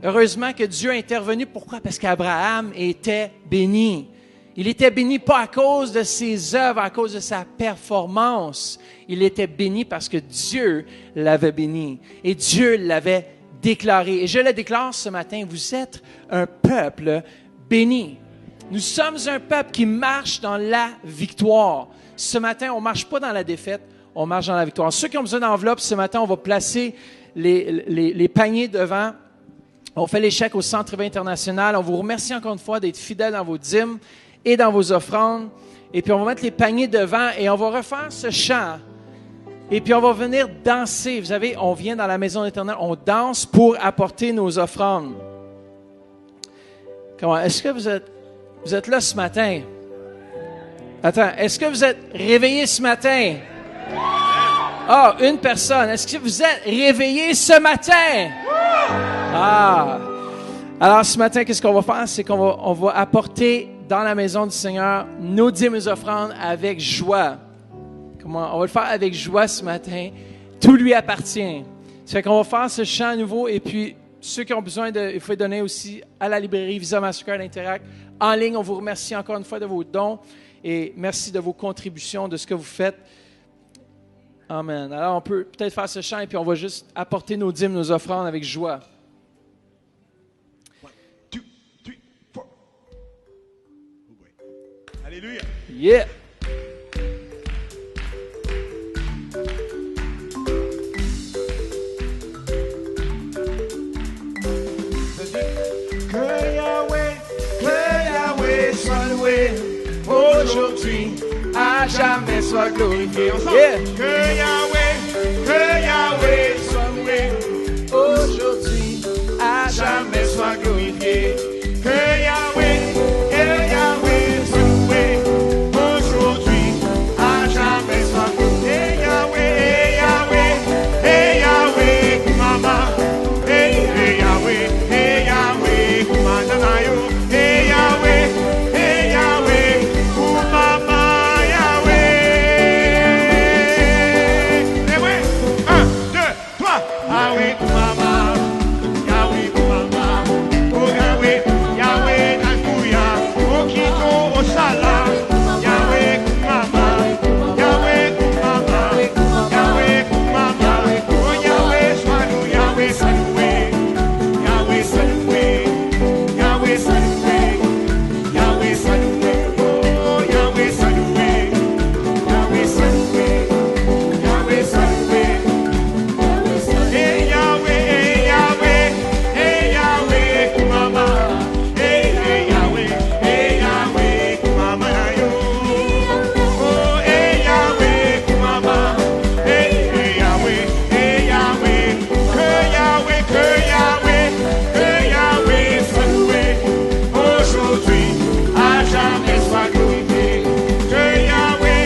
Heureusement que Dieu a intervenu. Pourquoi? Parce qu'Abraham était béni. Il était béni pas à cause de ses œuvres, à cause de sa performance. Il était béni parce que Dieu l'avait béni. Et Dieu l'avait déclaré. Et je le déclare ce matin, vous êtes un peuple béni. Nous sommes un peuple qui marche dans la victoire. Ce matin, on ne marche pas dans la défaite, on marche dans la victoire. Ceux qui ont besoin d'enveloppes, ce matin, on va placer les paniers devant. On fait les chèques au Centre Éveil International. On vous remercie encore une fois d'être fidèles dans vos dîmes et dans vos offrandes. Et puis, on va mettre les paniers devant et on va refaire ce chant. Et puis, on va venir danser. Vous savez, on vient dans la maison de l'Éternel, on danse pour apporter nos offrandes. Comment? Est-ce que vous êtes là ce matin? Attends, est-ce que vous êtes réveillés ce matin? Ah, une personne. Est-ce que vous êtes réveillés ce matin? Ah! Alors, ce matin, qu'est-ce qu'on va faire? C'est qu'on va apporter dans la maison du Seigneur nos dîmes et offrandes avec joie. Comment? On va le faire avec joie ce matin. Tout lui appartient. Ça fait qu'on va faire ce chant à nouveau et puis ceux qui ont besoin il faut donner aussi à la librairie Visa Mastercard Interact. En ligne, on vous remercie encore une fois de vos dons et merci de vos contributions, de ce que vous faites. Amen. Alors, on peut peut-être faire ce chant et puis on va juste apporter nos dîmes, nos offrandes avec joie. 1, 2, 3, 4. Alléluia. Yeah! Que Yahweh soit loué, aujourd'hui, à jamais soit glorifié. Yeah. Que Yahweh soit loué, Aujourd'hui, à jamais soit glorifié. Que Yahweh soit loué, aujourd'hui, à jamais soit glorifié. Yahweh, Mama, Yahweh, Kumana yo, Yahweh, Kumama, Yahweh. Et ouais, 1, 2, 3, Yahweh, Kumama, Yahweh, Kumama, oh Yahweh, Nakuya, oh Kito, oh Sala, Yahweh, Kumama, Yahweh, Kumama, oh Yahweh, Swanu, Yahweh, Saloué, Yahweh, Saloué, Yahweh, Saloué, Yahweh, Saloué, oh Yahweh, Saloué, Yahweh, Saloué, Yahweh, Saloué. Hey Yahweh, Kumama. Hey Yahweh, Kumama yo. Oh, hey Yahweh, Kumama. Hey Yahweh. Que Yahweh soit loué. Aujourd'hui, à jamais soit glorifié. Que Yahweh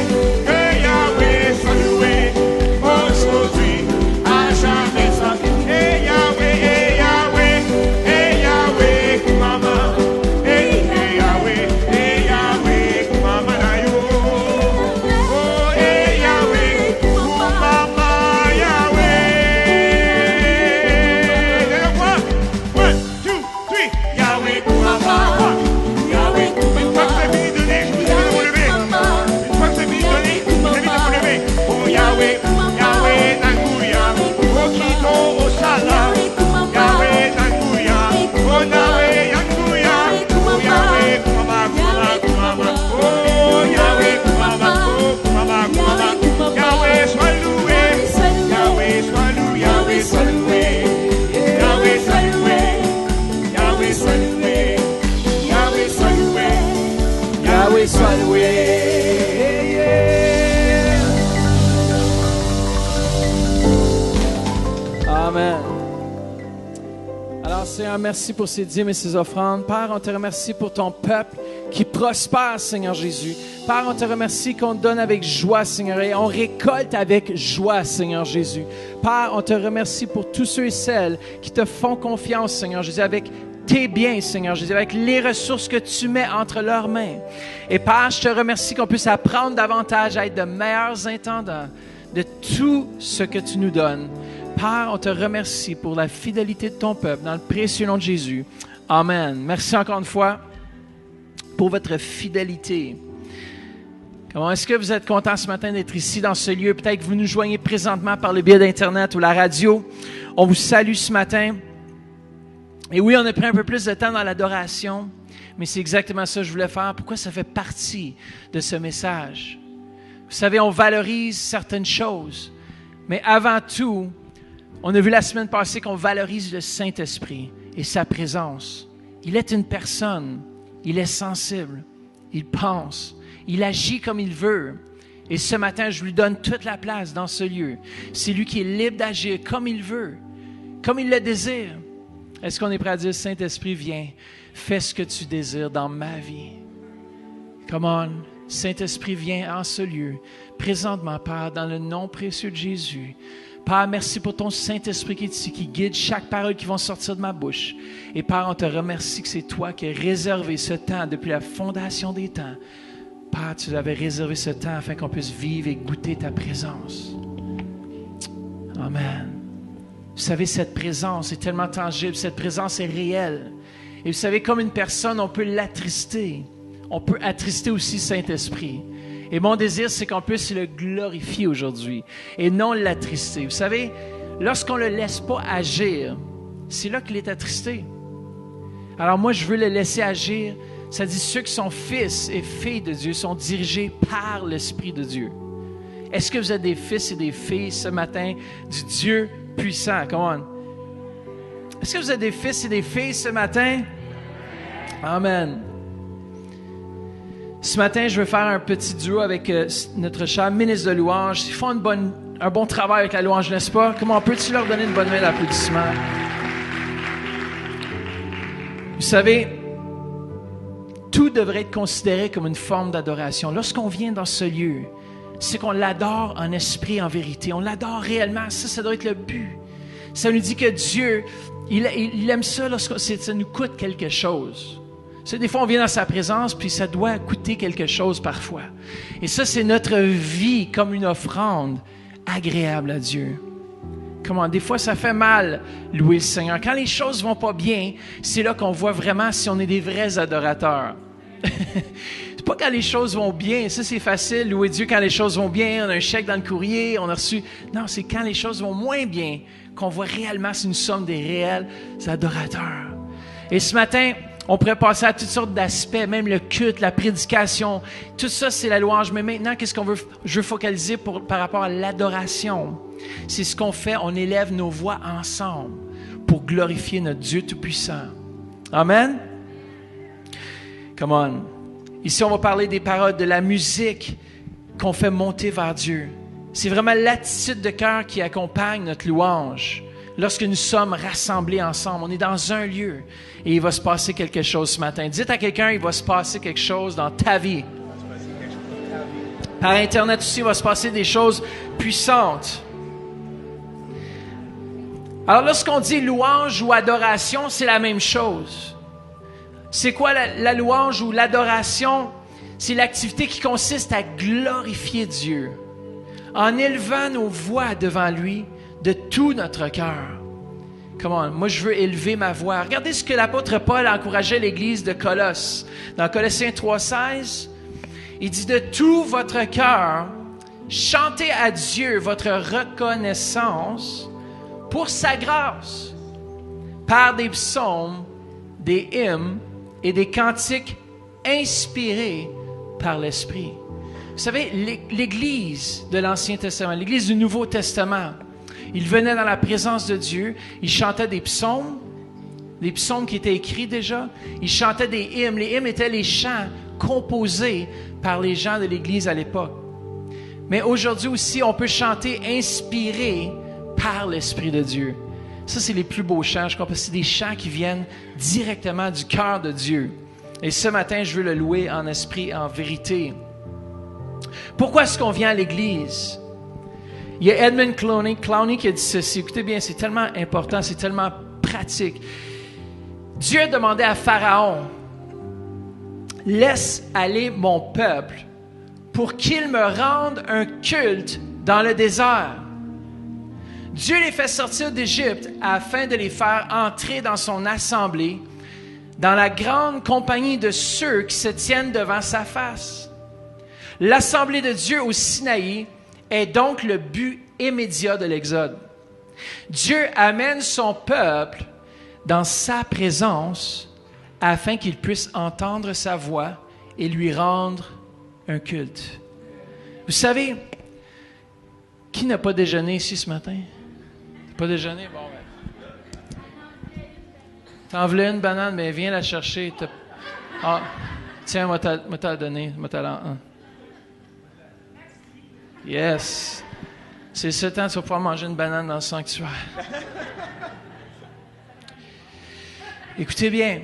soit loué. Aujourd'hui, à jamais soit glorifié. Hey Yahweh, Kumama. Hey Yahweh, Kumama na yo. Oh, hey Yahweh, Kumama, Yahweh. Deuxième fois. 1, 2, 3. Yahweh, Kumama. Yahweh, une fois que c'est fini de donner, je vous invite à vous lever. Une fois que c'est fini de donner, je vous invite à vous lever. Oh, Yahweh, Nakuya. Oh, Kito, oh, Sala. Yahweh, Nakuya. Oh, Yahweh, Nakuya. Oh, Yahweh, Kumama. Oh, Yahweh, Kumama. Oh, Kumama. Yahweh, sois loué. Yahweh, sois loué. Yahweh, sois loué. Yahweh, sois loué. Yahweh, sois loué. Yahweh, sois loué. Yahweh soit loué. Amen. Alors, Seigneur, merci pour ces dîmes et ces offrandes. Père, on te remercie pour ton peuple qui prospère, Seigneur Jésus. Père, on te remercie qu'on te donne avec joie, Seigneur, et on récolte avec joie, Seigneur Jésus. Père, on te remercie pour tous ceux et celles qui te font confiance, Seigneur Jésus, avec tes biens, Seigneur Jésus, avec les ressources que tu mets entre leurs mains. Et Père, je te remercie qu'on puisse apprendre davantage à être de meilleurs intendants de tout ce que tu nous donnes. Père, on te remercie pour la fidélité de ton peuple, dans le précieux nom de Jésus. Amen. Merci encore une fois pour votre fidélité. Comment est-ce que vous êtes content ce matin d'être ici dans ce lieu? Peut-être que vous nous joignez présentement par le biais d'Internet ou la radio. On vous salue ce matin. Et oui, on a pris un peu plus de temps dans l'adoration, mais c'est exactement ça que je voulais faire. Pourquoi ça fait partie de ce message? Vous savez, on valorise certaines choses, mais avant tout, on a vu la semaine passée qu'on valorise le Saint-Esprit et sa présence. Il est une personne, il est sensible, il pense, il agit comme il veut. Et ce matin, je lui donne toute la place dans ce lieu. C'est lui qui est libre d'agir comme il veut, comme il le désire. Est-ce qu'on est prêt à dire, Saint-Esprit, viens, fais ce que tu désires dans ma vie. Come on, Saint-Esprit, viens en ce lieu, présentement, Père, dans le nom précieux de Jésus. Père, merci pour ton Saint-Esprit qui est ici, qui guide chaque parole qui va sortir de ma bouche. Et Père, on te remercie que c'est toi qui as réservé ce temps depuis la fondation des temps. Père, tu avais réservé ce temps afin qu'on puisse vivre et goûter ta présence. Amen. Vous savez, cette présence est tellement tangible, cette présence est réelle. Et vous savez, comme une personne, on peut l'attrister. On peut attrister aussi Saint-Esprit. Et mon désir, c'est qu'on puisse le glorifier aujourd'hui et non l'attrister. Vous savez, lorsqu'on ne le laisse pas agir, c'est là qu'il est attristé. Alors moi, je veux le laisser agir. Ça dit ceux qui sont fils et filles de Dieu sont dirigés par l'Esprit de Dieu. Est-ce que vous êtes des fils et des filles ce matin du Dieu puissant? Come on. Est-ce que vous êtes des fils et des filles ce matin? Amen. Ce matin, je veux faire un petit duo avec notre cher ministre de louange. Ils font un bon travail avec la louange, n'est-ce pas? Comment peux-tu leur donner une bonne main d'applaudissement? Vous savez, tout devrait être considéré comme une forme d'adoration. Lorsqu'on vient dans ce lieu, c'est qu'on l'adore en esprit, en vérité. On l'adore réellement. Ça doit être le but. Ça nous dit que Dieu, il aime ça lorsque ça nous coûte quelque chose. C'est des fois, on vient dans sa présence, puis ça doit coûter quelque chose parfois. Et ça, c'est notre vie comme une offrande agréable à Dieu. Comment? Des fois, ça fait mal louer le Seigneur. Quand les choses vont pas bien, c'est là qu'on voit vraiment si on est des vrais adorateurs. C'est pas quand les choses vont bien. Ça, c'est facile, louer Dieu quand les choses vont bien. On a un chèque dans le courrier, on a reçu... Non, c'est quand les choses vont moins bien qu'on voit réellement si nous sommes des réels adorateurs. Et ce matin... on pourrait passer à toutes sortes d'aspects, même le culte, la prédication. Tout ça, c'est la louange. Mais maintenant, qu'est-ce qu'on veut? Je veux focaliser par rapport à l'adoration. C'est ce qu'on fait. On élève nos voix ensemble pour glorifier notre Dieu Tout-Puissant. Amen? Come on. Ici, on va parler des paroles, de la musique qu'on fait monter vers Dieu. C'est vraiment l'attitude de cœur qui accompagne notre louange. Lorsque nous sommes rassemblés ensemble, on est dans un lieu et il va se passer quelque chose ce matin. Dites à quelqu'un, il va se passer quelque chose dans ta vie. Par Internet aussi, il va se passer des choses puissantes. Alors, lorsqu'on dit louange ou adoration, c'est la même chose. C'est quoi la louange ou l'adoration? C'est l'activité qui consiste à glorifier Dieu en élevant nos voix devant lui de tout notre cœur. Comment? Moi, je veux élever ma voix. Regardez ce que l'apôtre Paul encourageait l'Église de Colosse. Dans Colossiens 3,16, il dit « De tout votre cœur, chantez à Dieu votre reconnaissance pour sa grâce, par des psaumes, des hymnes et des cantiques inspirés par l'Esprit. » Vous savez, l'Église de l'Ancien Testament, l'Église du Nouveau Testament, ils venaient dans la présence de Dieu, ils chantaient des psaumes qui étaient écrits déjà, ils chantaient des hymnes. Les hymnes étaient les chants composés par les gens de l'Église à l'époque. Mais aujourd'hui aussi, on peut chanter inspiré par l'Esprit de Dieu. Ça, c'est les plus beaux chants, je crois, parce que c'est des chants qui viennent directement du cœur de Dieu. Et ce matin, je veux le louer en esprit, en vérité. Pourquoi est-ce qu'on vient à l'Église? Il y a Edmund Clowney qui a dit ceci. Écoutez bien, c'est tellement important, c'est tellement pratique. Dieu a demandé à Pharaon, « Laisse aller mon peuple pour qu'il me rende un culte dans le désert. » Dieu les fait sortir d'Égypte afin de les faire entrer dans son assemblée, dans la grande compagnie de ceux qui se tiennent devant sa face. L'assemblée de Dieu au Sinaï est donc le but immédiat de l'Exode. Dieu amène son peuple dans sa présence afin qu'il puisse entendre sa voix et lui rendre un culte. Vous savez, qui n'a pas déjeuné ici ce matin? Pas déjeuné? Bon, ben. T'en voulais une banane, mais viens la chercher. Ah, tiens, moi t'as donné, moi t'as un. Yes. C'est ce temps, tu vas pouvoir manger une banane dans le sanctuaire. Écoutez bien.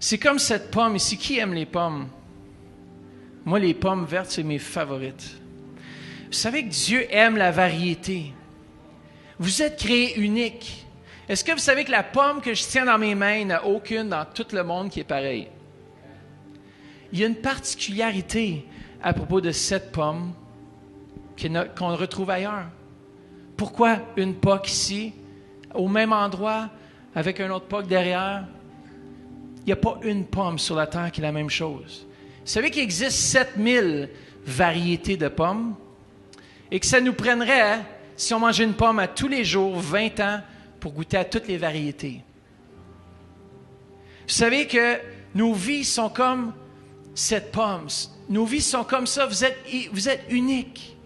C'est comme cette pomme ici. Qui aime les pommes? Moi, les pommes vertes, c'est mes favorites. Vous savez que Dieu aime la variété. Vous êtes créés uniques. Est-ce que vous savez que la pomme que je tiens dans mes mains n'a aucune dans tout le monde qui est pareille? Il y a une particularité à propos de cette pomme qu'on retrouve ailleurs. Pourquoi une poque ici, au même endroit, avec un autre poque derrière? Il n'y a pas une pomme sur la terre qui est la même chose. Vous savez qu'il existe 7000 variétés de pommes et que ça nous prendrait, si on mangeait une pomme à tous les jours, 20 ans pour goûter à toutes les variétés. Vous savez que nos vies sont comme cette pomme. Nos vies sont comme ça. Vous êtes uniques.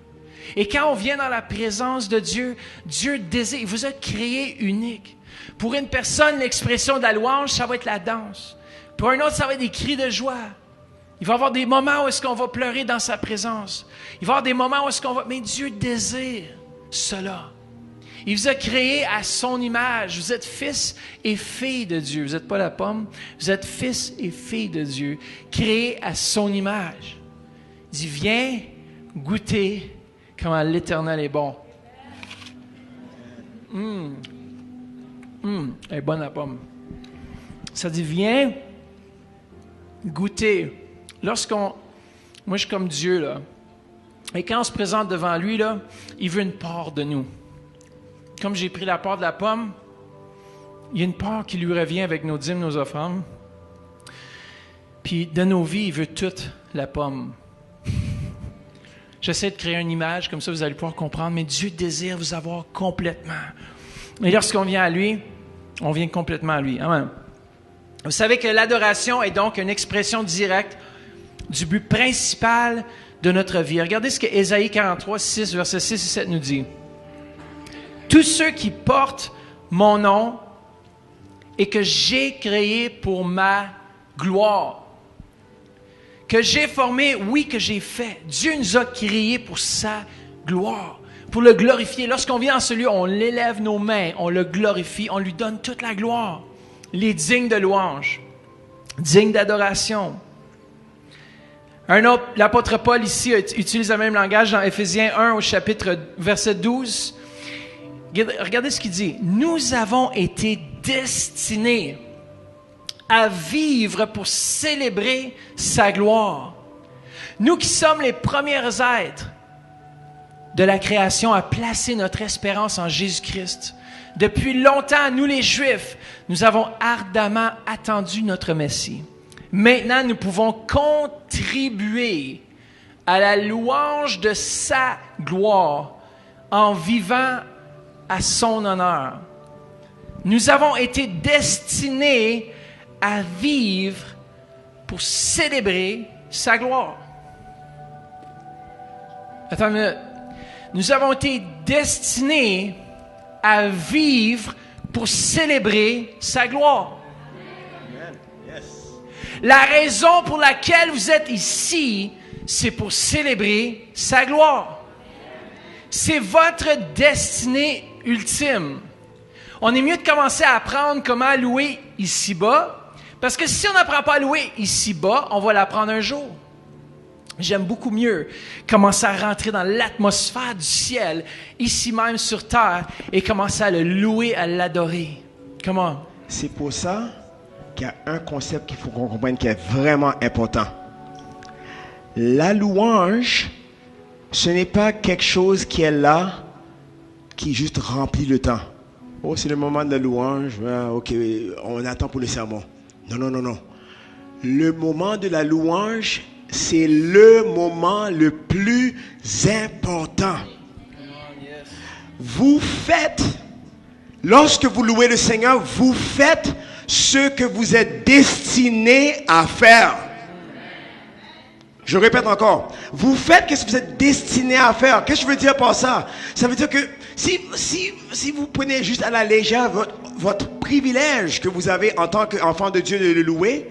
Et quand on vient dans la présence de Dieu, Dieu désire, vous êtes créés uniques. Pour une personne, l'expression de la louange, ça va être la danse. Pour un autre, ça va être des cris de joie. Il va y avoir des moments où est-ce qu'on va pleurer dans sa présence. Il va y avoir des moments où est-ce qu'on va... Mais Dieu désire cela. Il vous a créé à son image. Vous êtes fils et filles de Dieu. Vous n'êtes pas la pomme. Vous êtes fils et filles de Dieu, créés à son image. Il dit, viens goûter comment l'Éternel est bon. Elle est bonne la pomme. Ça dit, viens goûter. Moi, je suis comme Dieu, là. Et quand on se présente devant lui, là, il veut une part de nous. Comme j'ai pris la part de la pomme, il y a une part qui lui revient avec nos dîmes, nos offrandes. Puis, de nos vies, il veut toute la pomme. J'essaie de créer une image, comme ça vous allez pouvoir comprendre, mais Dieu désire vous avoir complètement. Et lorsqu'on vient à lui, on vient complètement à lui. Amen. Vous savez que l'adoration est donc une expression directe du but principal de notre vie. Regardez ce que Ésaïe 43, 6, versets 6 et 7 nous dit. « Tous ceux qui portent mon nom et que j'ai créé pour ma gloire, que j'ai formé, oui, que j'ai fait. Dieu nous a créés pour sa gloire, pour le glorifier. Lorsqu'on vient en ce lieu, on l'élève nos mains, on le glorifie, on lui donne toute la gloire. Les dignes de louange, dignes d'adoration. Un autre, l'apôtre Paul ici utilise le même langage dans Éphésiens 1 au chapitre verset 12. Regardez ce qu'il dit. Nous avons été destinés à vivre pour célébrer sa gloire. Nous qui sommes les premiers êtres de la création à placer notre espérance en Jésus-Christ. Depuis longtemps, nous les Juifs, nous avons ardemment attendu notre Messie. Maintenant, nous pouvons contribuer à la louange de sa gloire en vivant à son honneur. Nous avons été destinés à vivre pour célébrer sa gloire. Attends une minute. Nous avons été destinés à vivre pour célébrer sa gloire. La raison pour laquelle vous êtes ici, c'est pour célébrer sa gloire. C'est votre destinée ultime. On est mieux de commencer à apprendre comment louer ici-bas, parce que si on n'apprend pas à louer ici-bas, on va l'apprendre un jour. J'aime beaucoup mieux commencer à rentrer dans l'atmosphère du ciel, ici même sur terre, et commencer à le louer, à l'adorer. Comment? C'est pour ça qu'il y a un concept qu'il faut qu'on comprenne qui est vraiment important. La louange, ce n'est pas quelque chose qui est là qui juste remplit le temps. Oh, c'est le moment de la louange. Ah, ok, on attend pour le sermon. Non. Le moment de la louange, c'est le moment le plus important. Vous faites, lorsque vous louez le Seigneur, vous faites ce que vous êtes destiné à faire. Je répète encore. Vous faites ce que vous êtes destiné à faire. Qu'est-ce que je veux dire par ça? Ça veut dire que si vous prenez juste à la légère votre privilège que vous avez en tant qu'enfant de Dieu de le louer,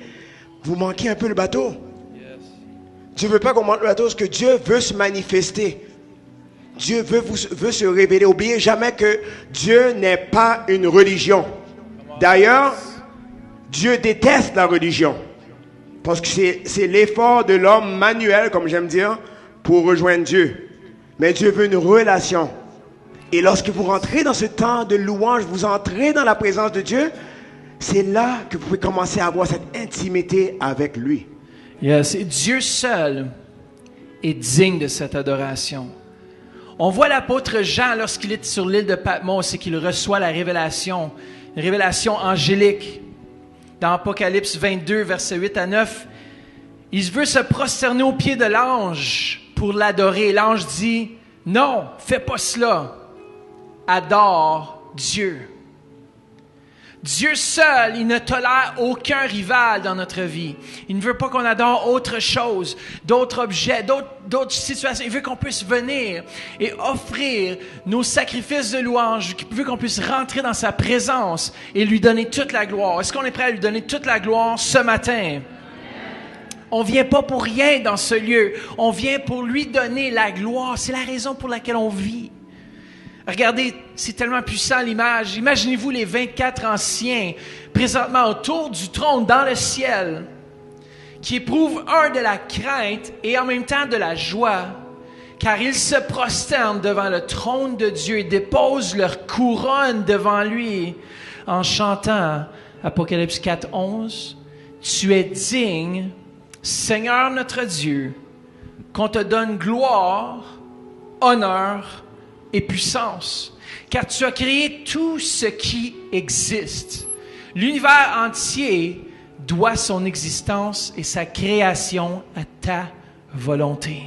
vous manquez un peu le bateau. Dieu ne veut pas qu'on manque le bateau parce que Dieu veut se manifester. Dieu veut se révéler. N'oubliez jamais que Dieu n'est pas une religion. D'ailleurs, Dieu déteste la religion. Parce que c'est l'effort de l'homme manuel, comme j'aime dire, pour rejoindre Dieu. Mais Dieu veut une relation. Et lorsque vous rentrez dans ce temps de louange, vous entrez dans la présence de Dieu, c'est là que vous pouvez commencer à avoir cette intimité avec lui. Yes, et Dieu seul est digne de cette adoration. On voit l'apôtre Jean lorsqu'il est sur l'île de Patmos et qu'il reçoit la révélation, une révélation angélique. Dans Apocalypse 22, versets 8 à 9, il veut se prosterner aux pieds de l'ange pour l'adorer. L'ange dit, non, fais pas cela. Adore Dieu. Dieu seul, il ne tolère aucun rival dans notre vie. Il ne veut pas qu'on adore autre chose, d'autres objets, d'autres situations. Il veut qu'on puisse venir et offrir nos sacrifices de louange. Il veut qu'on puisse rentrer dans sa présence et lui donner toute la gloire. Est-ce qu'on est prêt à lui donner toute la gloire ce matin? On vient pas pour rien dans ce lieu. On vient pour lui donner la gloire. C'est la raison pour laquelle on vit. Regardez, c'est tellement puissant l'image. Imaginez-vous les 24 anciens présentement autour du trône dans le ciel qui éprouvent de la crainte et en même temps de la joie car ils se prosternent devant le trône de Dieu et déposent leur couronne devant lui en chantant Apocalypse 4, 11. Tu es digne, Seigneur notre Dieu, qu'on te donne gloire, honneur et puissance, car tu as créé tout ce qui existe. L'univers entier doit son existence et sa création à ta volonté.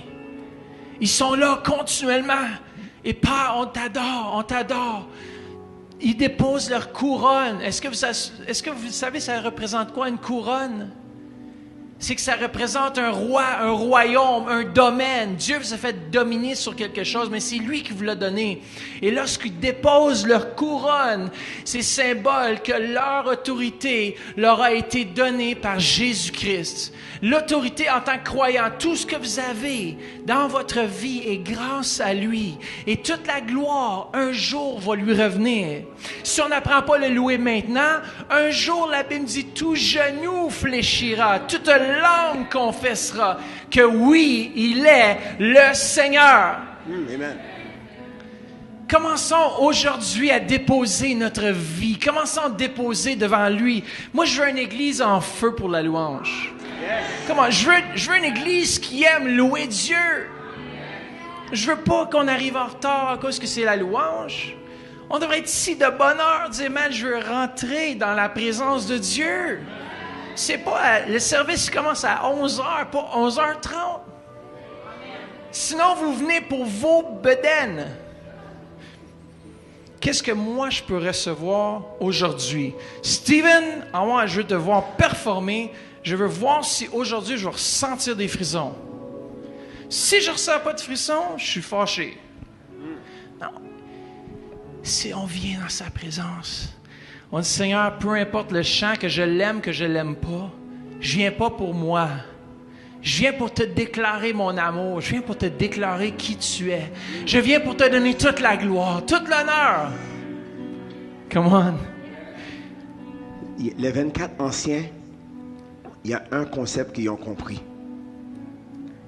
Ils sont là continuellement. Et Père, on t'adore. Ils déposent leur couronne. Est-ce que vous savez ça représente quoi une couronne? C'est que ça représente un roi, un royaume, un domaine. Dieu vous a fait dominer sur quelque chose, mais c'est lui qui vous l'a donné. Et lorsqu'ils déposent leur couronne, c'est symbole que leur autorité leur a été donnée par Jésus-Christ. L'autorité en tant que croyant, tout ce que vous avez dans votre vie est grâce à lui. Et toute la gloire, un jour, va lui revenir. Si on n'apprend pas à le louer maintenant, un jour, la Bible dit, tout genou fléchira, toute langue confessera que oui, il est le Seigneur. Amen. Commençons aujourd'hui à déposer notre vie. Commençons à déposer devant lui. Moi, je veux une église en feu pour la louange. Comment? Je veux une église qui aime louer Dieu. Je veux pas qu'on arrive en retard à cause que c'est la louange. On devrait être ici de bonne heure, dire, man, je veux rentrer dans la présence de Dieu. C'est pas, le service commence à 11h, pas 11h30. Sinon, vous venez pour vos bedaines. Qu'est-ce que moi je peux recevoir aujourd'hui? Steven, je veux te voir performer. Je veux voir si aujourd'hui je vais ressentir des frissons. Si je ne ressens pas de frissons, je suis fâché. Non. Si on vient dans sa présence, on dit, Seigneur, peu importe le chant, que je l'aime pas, je viens pas pour moi. Je viens pour te déclarer mon amour. Je viens pour te déclarer qui tu es. Je viens pour te donner toute la gloire, toute l'honneur. Come on. Les 24 anciens, il y a un concept qu'ils ont compris.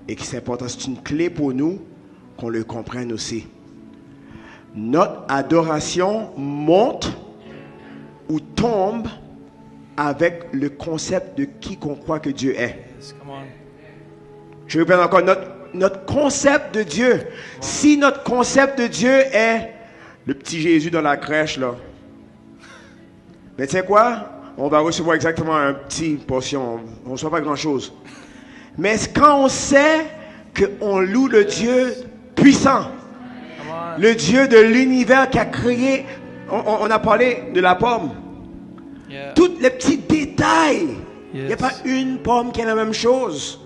Et qui c'est important, c'est une clé pour nous qu'on le comprenne aussi. Notre adoration monte ou tombe avec le concept de qui qu'on croit que Dieu est. Je répète encore, notre concept de Dieu. Si notre concept de Dieu est Le petit Jésus dans la crèche, là. Mais tu sais quoi? On va recevoir exactement un petit portion. On ne reçoit pas grand-chose. Mais quand on sait qu'on loue le Dieu puissant, le Dieu de l'univers qui a créé, on a parlé de la pomme. Yeah. Tous les petits détails. Il n'y a Yes. pas une pomme qui est la même chose.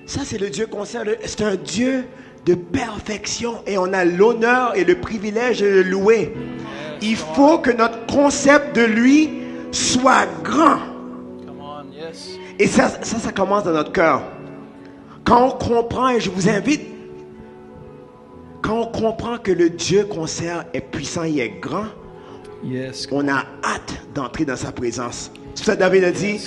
Ça, c'est le Dieu qu'on sert. C'est un Dieu de perfection. Et on a l'honneur et le privilège de le louer. Il faut que notre concept de lui soit grand. Come on, yes. Et ça commence dans notre cœur. Quand on comprend, et je vous invite, quand on comprend que le Dieu qu'on sert est puissant, il est grand, Yes. on a hâte d'entrer dans sa présence. C'est pour ça que David a dit,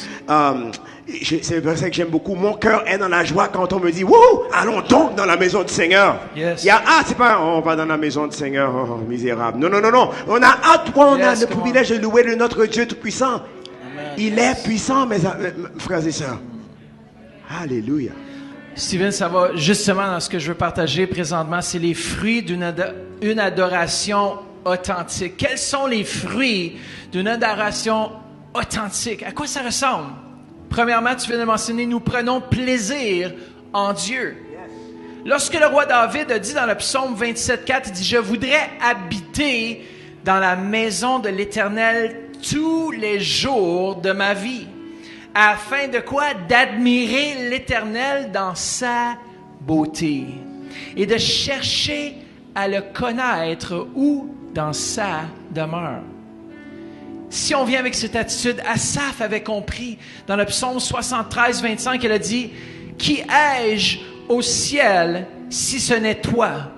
c'est un verset que j'aime beaucoup, mon cœur est dans la joie quand on me dit, wouh, allons donc dans la maison du Seigneur. Yes. Il y a hâte, c'est pas, on va dans la maison du Seigneur, oh, misérable. Non, non, non, non. On a hâte, pourquoi on a Yes, le come privilège de louer notre Dieu tout-puissant. Amen. Il est puissant, mes frères et sœurs. Alléluia. Steven, ça va justement dans ce que je veux partager présentement, c'est les fruits d'une adoration authentique. Quels sont les fruits d'une adoration authentique? À quoi ça ressemble? Premièrement, tu viens de mentionner, nous prenons plaisir en Dieu. Lorsque le roi David a dit dans le psaume 27,4, il dit « Je voudrais habiter dans la maison de l'Éternel tous les jours de ma vie. » Afin de quoi? D'admirer l'Éternel dans sa beauté et de chercher à le connaître où? Dans sa demeure. Si on vient avec cette attitude, Asaph avait compris dans le psaume 73, 25, il a dit « Qui ai-je au ciel si ce n'est toi?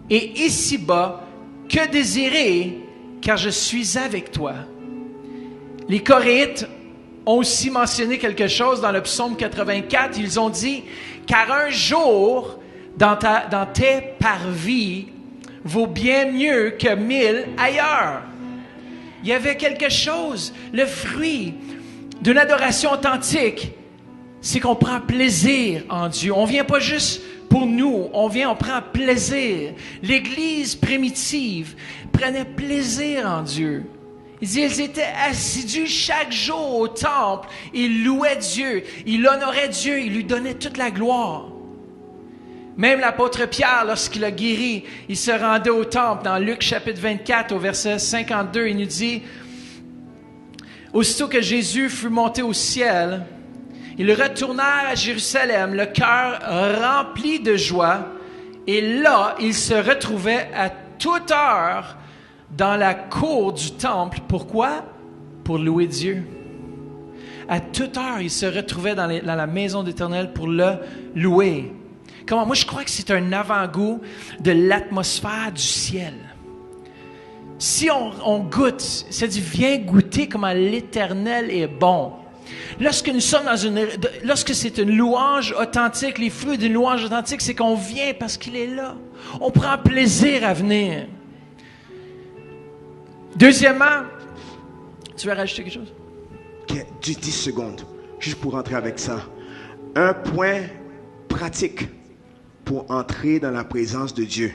Et ici-bas, que désirer, car je suis avec toi. » Les Coréites ont aussi mentionné quelque chose dans le psaume 84. Ils ont dit « Car un jour dans tes parvis vaut bien mieux que 1000 ailleurs. » Il y avait quelque chose, le fruit d'une adoration authentique, c'est qu'on prend plaisir en Dieu. On vient pas juste pour nous, on prend plaisir. L'Église primitive prenait plaisir en Dieu. Ils étaient assidus chaque jour au temple, ils louaient Dieu, ils honoraient Dieu, ils lui donnaient toute la gloire. Même l'apôtre Pierre, lorsqu'il a guéri, il se rendait au temple. Dans Luc chapitre 24, au verset 52, il nous dit « Aussitôt que Jésus fut monté au ciel, ils retournèrent à Jérusalem, le cœur rempli de joie, et là, ils se retrouvaient à toute heure dans la cour du temple. » Pourquoi? Pour louer Dieu. À toute heure, ils se retrouvaient dans la maison d'Éternel pour le louer. Comment? Moi, je crois que c'est un avant-goût de l'atmosphère du ciel. Si on goûte, ça dit, viens goûter comment l'Éternel est bon. Lorsque nous sommes lorsque c'est une louange authentique, les fruits d'une louange authentique, c'est qu'on vient parce qu'il est là. On prend plaisir à venir. Deuxièmement, tu veux rajouter quelque chose? Okay, 10 secondes, juste pour rentrer avec ça. Un point pratique pour entrer dans la présence de Dieu.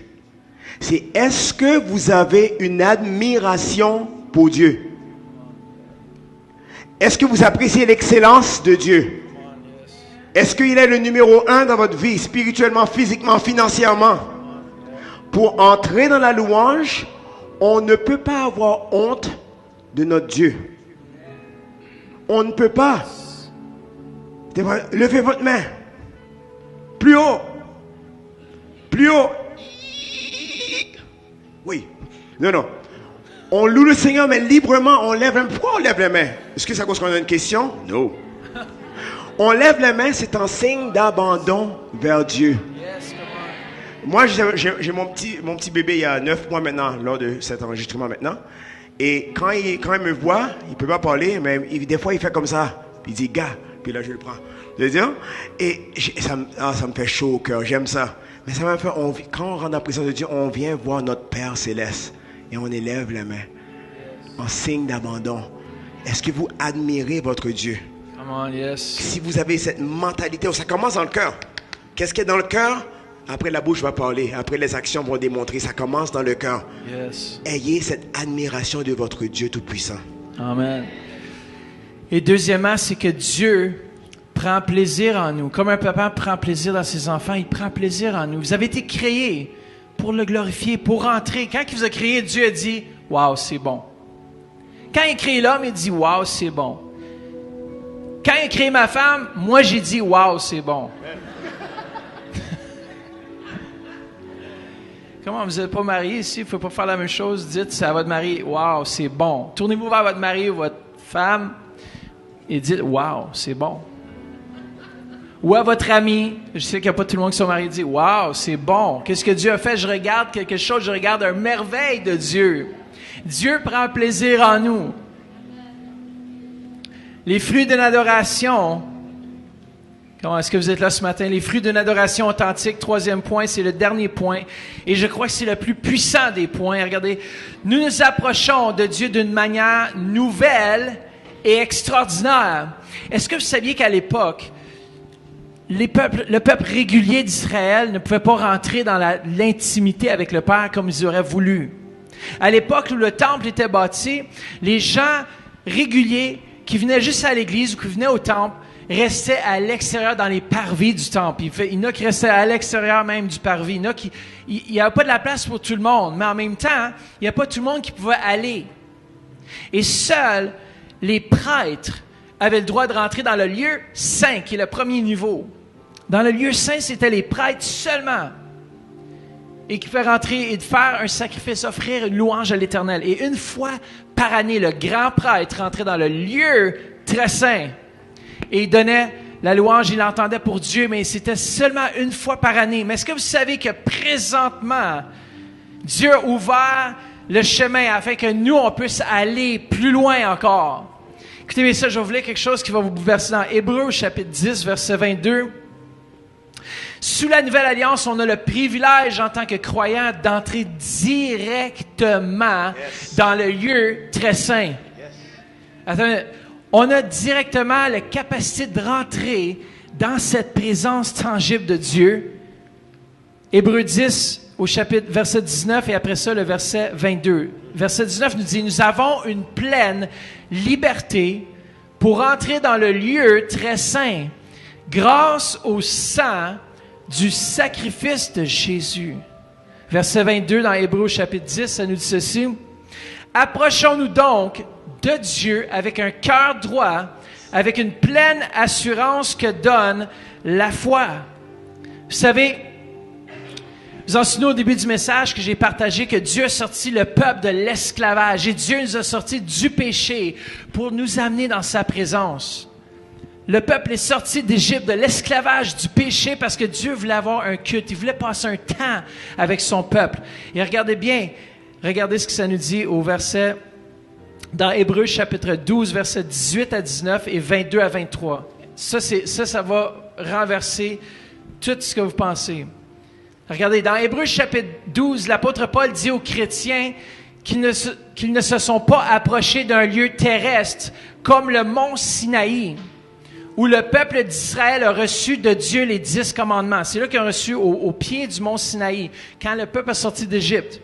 C'est est-ce que vous avez une admiration pour Dieu? Est-ce que vous appréciez l'excellence de Dieu? Est-ce qu'il est le numéro 1 dans votre vie, spirituellement, physiquement, financièrement? Pour entrer dans la louange, on ne peut pas avoir honte de notre Dieu. On ne peut pas. Levez votre main. Plus haut. Plus haut. Oui. Non, non. On loue le Seigneur, mais librement, on lève les mains. Pourquoi on lève les mains? Est-ce que c'est à cause qu'on a une question? Non. On lève les mains, c'est un signe d'abandon vers Dieu. Moi, j'ai mon petit bébé il y a 9 mois maintenant, lors de cet enregistrement maintenant. Et quand il me voit, il ne peut pas parler, mais des fois, il fait comme ça. Puis il dit, gars. Puis là, je le prends. Je veux dire, et ça me fait chaud au cœur. J'aime ça. Mais ça m'a fait, quand on rentre dans la présence de Dieu, on vient voir notre Père céleste. Et on élève les mains. En signe d'abandon. Est-ce que vous admirez votre Dieu? Come on, yes. Si vous avez cette mentalité, ça commence dans le cœur. Qu'est-ce qui est dans le cœur? Après, la bouche va parler. Après, les actions vont démontrer. Ça commence dans le cœur. Yes. Ayez cette admiration de votre Dieu Tout-Puissant. Amen. Et deuxièmement, c'est que Dieu prend plaisir en nous. Comme un papa prend plaisir dans ses enfants, il prend plaisir en nous. Vous avez été créés pour le glorifier, pour rentrer. Quand il vous a créé, Dieu a dit « Wow, c'est bon ». Quand il a créé l'homme, il dit « Wow, c'est bon ». Quand il a créé ma femme, moi j'ai dit « Wow, c'est bon ». Comment vous n'êtes pas marié ici? Il ne faut pas faire la même chose. Dites à votre mari, wow, c'est bon. Tournez-vous vers votre mari ou votre femme et dites, wow, c'est bon. Ou à votre ami, je sais qu'il n'y a pas tout le monde qui sont mariés, dit, wow, c'est bon. Qu'est-ce que Dieu a fait? Je regarde quelque chose, je regarde une merveille de Dieu. Dieu prend plaisir en nous. Les fruits d'une adoration. Comment est-ce que vous êtes là ce matin? Les fruits d'une adoration authentique. Troisième point, c'est le dernier point. Et je crois que c'est le plus puissant des points. Regardez, nous nous approchons de Dieu d'une manière nouvelle et extraordinaire. Est-ce que vous saviez qu'à l'époque, le peuple régulier d'Israël ne pouvait pas rentrer dans l'intimité avec le Père comme ils auraient voulu? À l'époque où le temple était bâti, les gens réguliers qui venaient juste à l'église ou qui venaient au temple restaient à l'extérieur dans les parvis du temple. Il y en a qui restaient à l'extérieur même du parvis. Il n'y avait pas de la place pour tout le monde, mais en même temps, il n'y a pas tout le monde qui pouvait aller. Et seuls les prêtres avaient le droit de rentrer dans le lieu saint, qui est le premier niveau. Dans le lieu saint, c'était les prêtres seulement. Et qui pouvaient rentrer et de faire un sacrifice, offrir une louange à l'Éternel. Et une fois par année, le grand prêtre rentrait dans le lieu très saint. Et il donnait la louange, il l'entendait pour Dieu, mais c'était seulement une fois par année. Mais est-ce que vous savez que présentement, Dieu a ouvert le chemin afin que nous, on puisse aller plus loin encore? Écoutez bien ça, je vais vous lire quelque chose qui va vous bouleverser dans Hébreux, chapitre 10, verset 22. Sous la nouvelle alliance, on a le privilège en tant que croyant d'entrer directement dans le lieu très saint. Attends, on a directement la capacité de rentrer dans cette présence tangible de Dieu. Hébreux 10, au chapitre verset 19, et après ça, le verset 22. Verset 19 nous dit, « Nous avons une pleine liberté pour entrer dans le lieu très saint, grâce au sang du sacrifice de Jésus. » Verset 22 dans Hébreux chapitre 10, ça nous dit ceci. « Approchons-nous donc de Dieu avec un cœur droit, avec une pleine assurance que donne la foi. » Vous savez, vous en souvenez au début du message que j'ai partagé que Dieu a sorti le peuple de l'esclavage et Dieu nous a sortis du péché pour nous amener dans sa présence. Le peuple est sorti d'Égypte, de l'esclavage, du péché, parce que Dieu voulait avoir un culte. Il voulait passer un temps avec son peuple. Et regardez bien, regardez ce que ça nous dit au verset, dans Hébreux chapitre 12, versets 18 à 19 et 22 à 23. Ça va renverser tout ce que vous pensez. Regardez, dans Hébreux chapitre 12, l'apôtre Paul dit aux chrétiens qu'ils ne se sont pas approchés d'un lieu terrestre comme le mont Sinaï, où le peuple d'Israël a reçu de Dieu les 10 commandements. C'est là qu'ils ont reçu au pied du mont Sinaï, quand le peuple est sorti d'Égypte.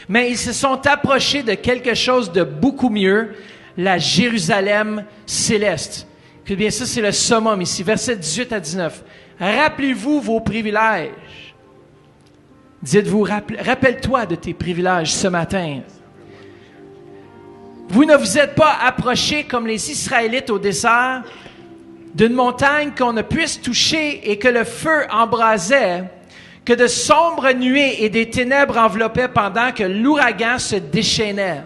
Mais ils se sont approchés de quelque chose de beaucoup mieux, la Jérusalem céleste. Que bien ça, c'est le summum ici, versets 18 à 19. Rappelez-vous vos privilèges. Dites-vous, rappelle-toi de tes privilèges ce matin. Vous ne vous êtes pas approchés comme les Israélites au désert, d'une montagne qu'on ne puisse toucher et que le feu embrasait, que de sombres nuées et des ténèbres enveloppaient pendant que l'ouragan se déchaînait.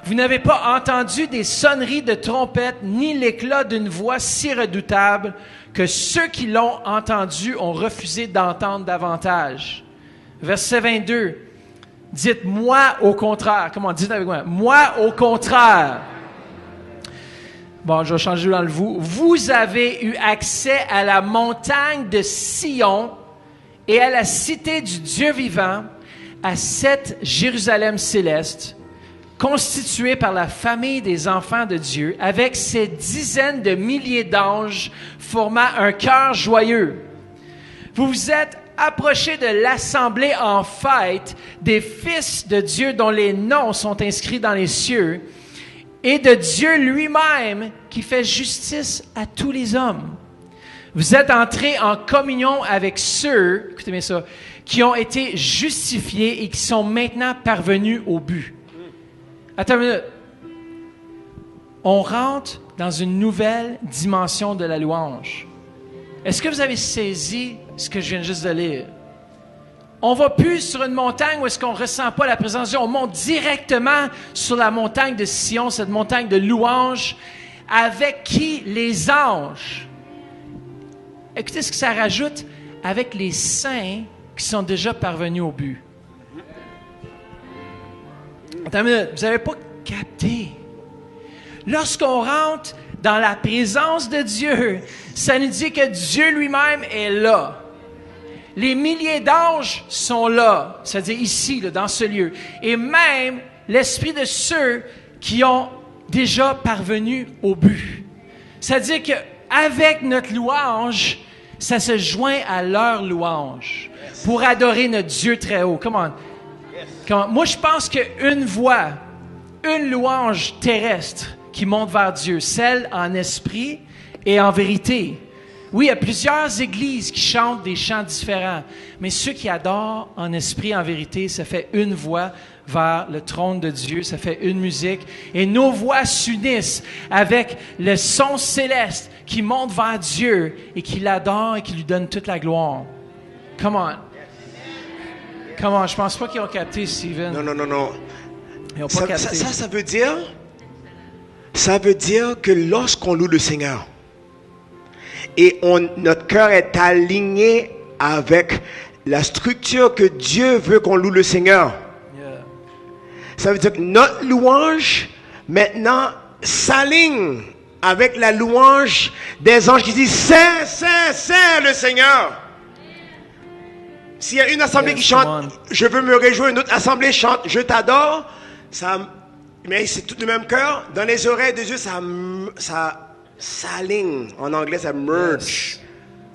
Vous n'avez pas entendu des sonneries de trompettes ni l'éclat d'une voix si redoutable que ceux qui l'ont entendu ont refusé d'entendre davantage. Verset 22. Dites « moi au contraire ». Comment dites avec moi? « Moi au contraire ». Bon, je vais changer dans le vous. Vous avez eu accès à la montagne de Sion et à la cité du Dieu vivant, à cette Jérusalem céleste, constituée par la famille des enfants de Dieu, avec ses dizaines de milliers d'anges formant un chœur joyeux. Vous vous êtes approcher de l'assemblée en fête des fils de Dieu dont les noms sont inscrits dans les cieux, et de Dieu lui-même qui fait justice à tous les hommes. Vous êtes entrés en communion avec ceux, écoutez bien ça, qui ont été justifiés et qui sont maintenant parvenus au but. Attends une minute. On rentre dans une nouvelle dimension de la louange. Est-ce que vous avez saisi ce que je viens juste de lire? On ne va plus sur une montagne où est-ce qu'on ne ressent pas la présence de Dieu. On monte directement sur la montagne de Sion, cette montagne de louange, avec qui? Les anges. Écoutez ce que ça rajoute, avec les saints qui sont déjà parvenus au but. Attends une minute, vous n'avez pas capté. Lorsqu'on rentre dans la présence de Dieu, ça nous dit que Dieu lui-même est là. Les milliers d'anges sont là, c'est-à-dire ici, là, dans ce lieu. Et même l'esprit de ceux qui ont déjà parvenu au but. C'est-à-dire qu'avec notre louange, ça se joint à leur louange pour adorer notre Dieu très haut. Come on. Moi, je pense qu'une voix, une louange terrestre qui monte vers Dieu, celle en esprit et en vérité. Oui, il y a plusieurs églises qui chantent des chants différents, mais ceux qui adorent en esprit et en vérité, ça fait une voix vers le trône de Dieu, ça fait une musique, et nos voix s'unissent avec le son céleste qui monte vers Dieu et qui l'adore et qui lui donne toute la gloire. Come on. Come on, je pense pas qu'ils ont capté, Steven. Non. Ils ont pas capté. Ça veut dire que lorsqu'on loue le Seigneur et notre cœur est aligné avec la structure que Dieu veut qu'on loue le Seigneur, ça veut dire que notre louange maintenant s'aligne avec la louange des anges qui disent Saint, Saint, Saint le Seigneur. S'il y a une assemblée qui chante Je veux me réjouir, une autre assemblée chante Je t'adore, mais c'est tout le même cœur. Dans les oreilles de Dieu, ça s'aligne. En anglais, ça merge.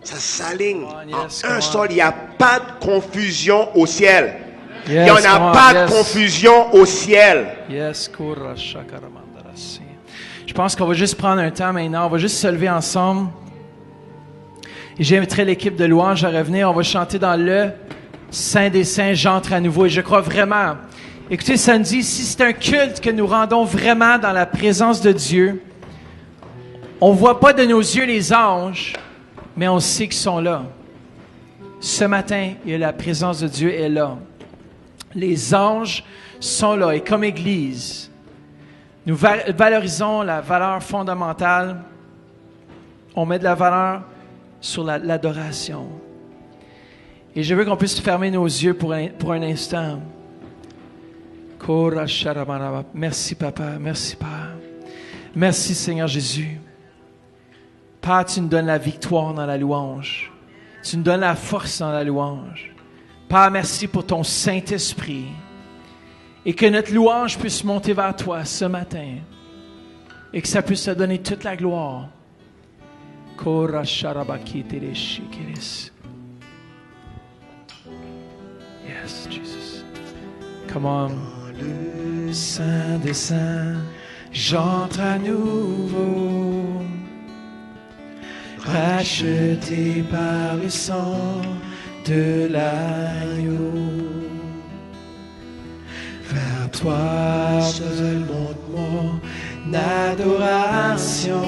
Ça s'aligne. En un seul, il n'y a pas de confusion au ciel. Il n'y en a pas de confusion au ciel. Je pense qu'on va juste prendre un temps maintenant. On va juste se lever ensemble. Et j'inviterai l'équipe de louange à revenir. On va chanter dans le Saint des Saints, j'entre à nouveau. Et je crois vraiment... Écoutez, ça nous dit, si c'est un culte que nous rendons vraiment dans la présence de Dieu, on ne voit pas de nos yeux les anges, mais on sait qu'ils sont là. Ce matin, la présence de Dieu est là. Les anges sont là. Et comme Église, nous valorisons la valeur fondamentale. On met de la valeur sur l'adoration. Et je veux qu'on puisse fermer nos yeux pour un instant. Merci, Papa. Merci, Père. Merci, Seigneur Jésus. Père, tu nous donnes la victoire dans la louange. Tu nous donnes la force dans la louange. Père, merci pour ton Saint-Esprit. Et que notre louange puisse monter vers toi ce matin. Et que ça puisse te donner toute la gloire. Yes, Jesus. Come on. Le Saint des Saints, j'entre à nouveau, racheté par le sang de l'agneau. Vers toi, seul monte mon adoration.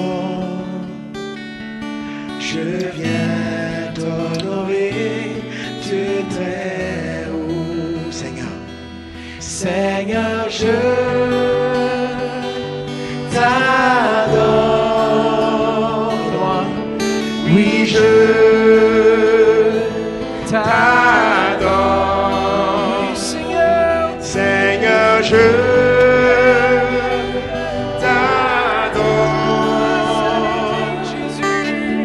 Je viens t'honorer, tu très haut, Seigneur. Seigneur, je t'adore. Oui, je t'adore. Oui, Seigneur. Seigneur, je t'adore.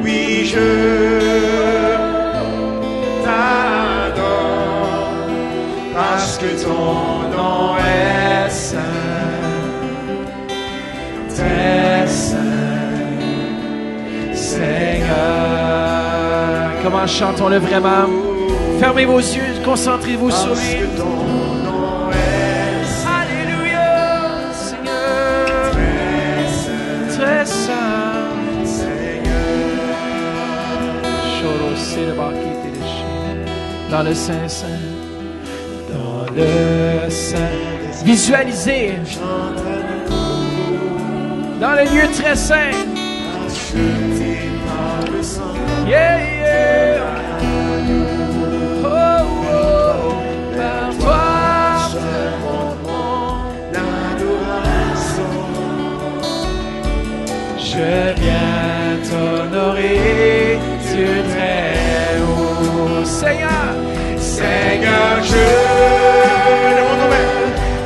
Oui, je t'adore. Parce que ton nom est saint, très saint, Seigneur. Comment chantons-le vraiment? Fermez vos yeux, concentrez-vous sur Parce lui. que ton nom est saint, Alléluia, Seigneur. Très saint. Seigneur. Dans le Saint-Saint. Dans le Saint. Visualisez. Dans le lieu très saint. Acheté par le sang. Yeah, yeah. Oh, oh. Par toi, L'adoration. je viens t'honorer, Dieu très haut. Seigneur, Seigneur, je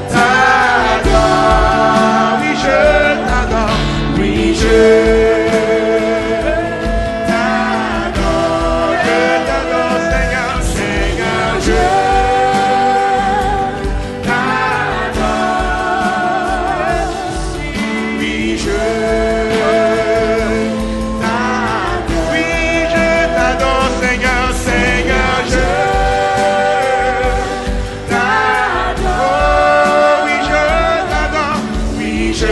t'adore. Oui, je t'adore. Oui, je t'adore, Seigneur. Seigneur, je t'adore. Oui, je t'adore. Oui, je t'adore, Seigneur. Seigneur, je t'adore. Oui, je t'adore. Oui, je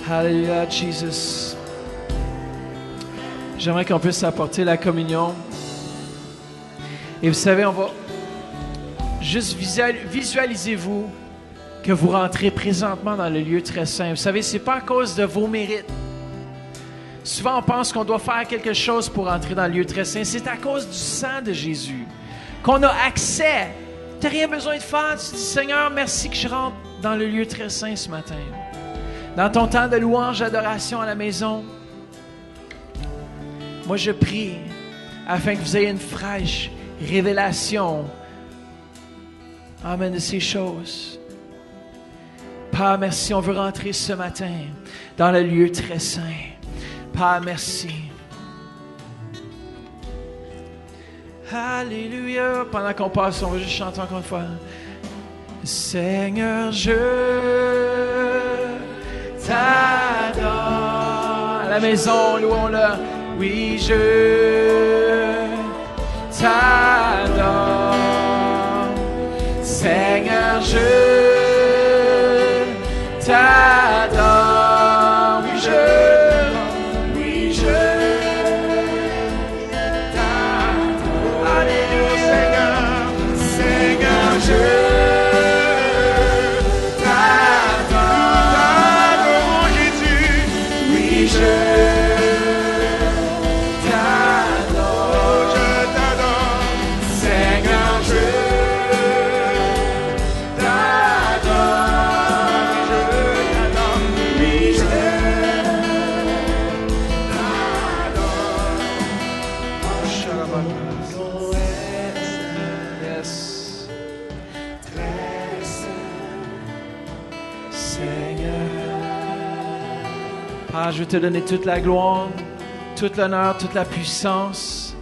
Alléluia, Jesus. J'aimerais qu'on puisse apporter la communion. Et vous savez, on va juste visualisez-vous que vous rentrez présentement dans le lieu très saint. Vous savez, c'est pas à cause de vos mérites. Souvent, on pense qu'on doit faire quelque chose pour entrer dans le lieu très saint. C'est à cause du sang de Jésus qu'on a accès. Tu n'as rien besoin de faire. Tu dis, Seigneur, merci que je rentre dans le lieu très saint ce matin. Dans ton temps de louange, d'adoration à la maison, moi je prie afin que vous ayez une fraîche révélation, amen, de ces choses. Père, merci, on veut rentrer ce matin dans le lieu très saint. Père, merci. Alléluia. Pendant qu'on passe, on va juste chanter encore une fois. Seigneur, je t'adore. À la maison, louons-le. Oui, je t'adore. Seigneur, je t'adore. Oui, je t'adore. Alléluia, Seigneur, Seigneur, je t'adore, Jésus. Oui, je t'adore, Seigneur, je t'adore, oui, je t'adore. Yes. Seigneur. Père, je veux te donner toute la gloire, toute l'honneur, toute la puissance.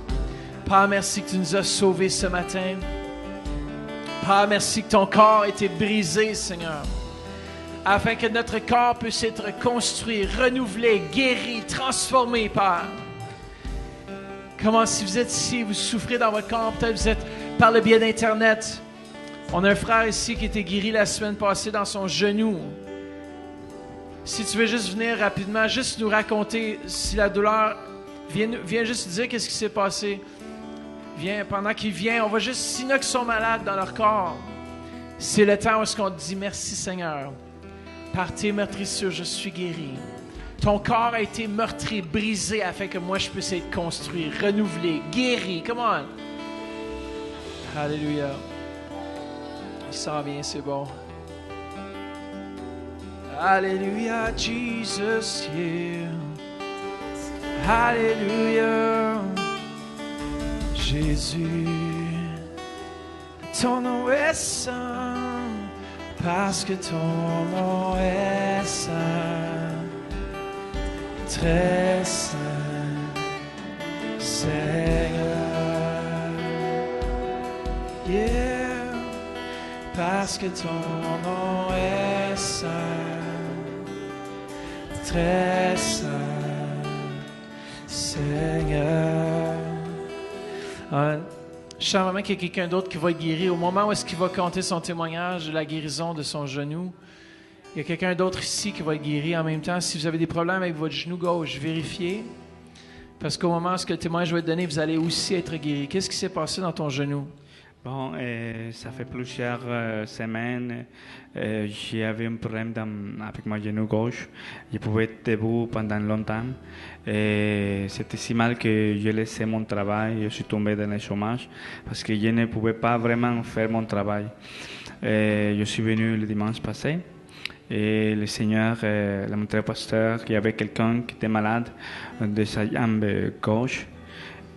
Père, merci que tu nous as sauvés ce matin. Père, merci que ton corps a été brisé, Seigneur, afin que notre corps puisse être construit, renouvelé, guéri, transformé, Père. Comment, si vous êtes ici, vous souffrez dans votre corps, peut-être vous êtes par le biais d'Internet. On a un frère ici qui a été guéri la semaine passée dans son genou. Si tu veux juste venir rapidement, juste nous raconter si la douleur, viens juste dire qu'est-ce qui s'est passé. Viens, pendant qu'il vient, on va juste, s'il y en a qui sont malades dans leur corps, c'est le temps où est-ce qu'on te dit merci Seigneur. Par tes meurtrissures, je suis guéri. Ton corps a été meurtri, brisé, afin que moi je puisse être construit, renouvelé, guéri. Come on. Alléluia. Il s'en vient, c'est bon. Alléluia, Jesus, yeah. Alléluia, Jésus. Ton nom est saint, parce que ton nom est saint, très saint, Seigneur. Yeah, parce que ton nom est saint, très saint, Seigneur. Je sens vraiment qu'il y a quelqu'un d'autre qui va être guéri. Au moment où est-ce qu'il va compter son témoignage de la guérison de son genou, il y a quelqu'un d'autre ici qui va être guéri en même temps. Si vous avez des problèmes avec votre genou gauche, vérifiez. Parce qu'au moment où le témoignage va être donné, vous allez aussi être guéri. Qu'est-ce qui s'est passé dans ton genou? Bon, ça fait plusieurs semaines, j'avais un problème avec mon genou gauche. Je pouvais être debout pendant longtemps. C'était si mal que j'ai laissé mon travail. Je suis tombé dans le chômage parce que je ne pouvais pas vraiment faire mon travail. Je suis venu le dimanche passé et le Seigneur l'a montré au pasteur qu'il y avait quelqu'un qui était malade de sa jambe gauche.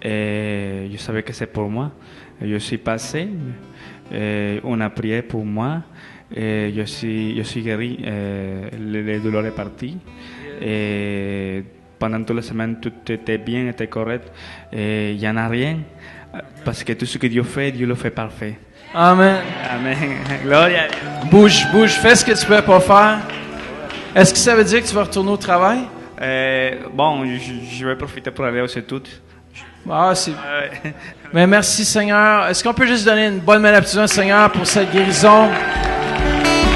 Et je savais que c'est pour moi. Je suis passé, on a prié pour moi, et je suis guéri, les douleurs est parti. Et pendant toute la semaine, tout était bien, était correct. Et il n'y en a rien, parce que tout ce que Dieu fait, Dieu le fait parfait. Amen. Amen. Gloria a Dieu. Bouge, fais ce que tu ne peux pas faire. Est-ce que ça veut dire que tu vas retourner au travail? Bon, je vais profiter pour aller aux études. Ah, c'est... Mais merci, Seigneur. Est-ce qu'on peut juste donner une bonne main d'applaudissement, Seigneur, pour cette guérison?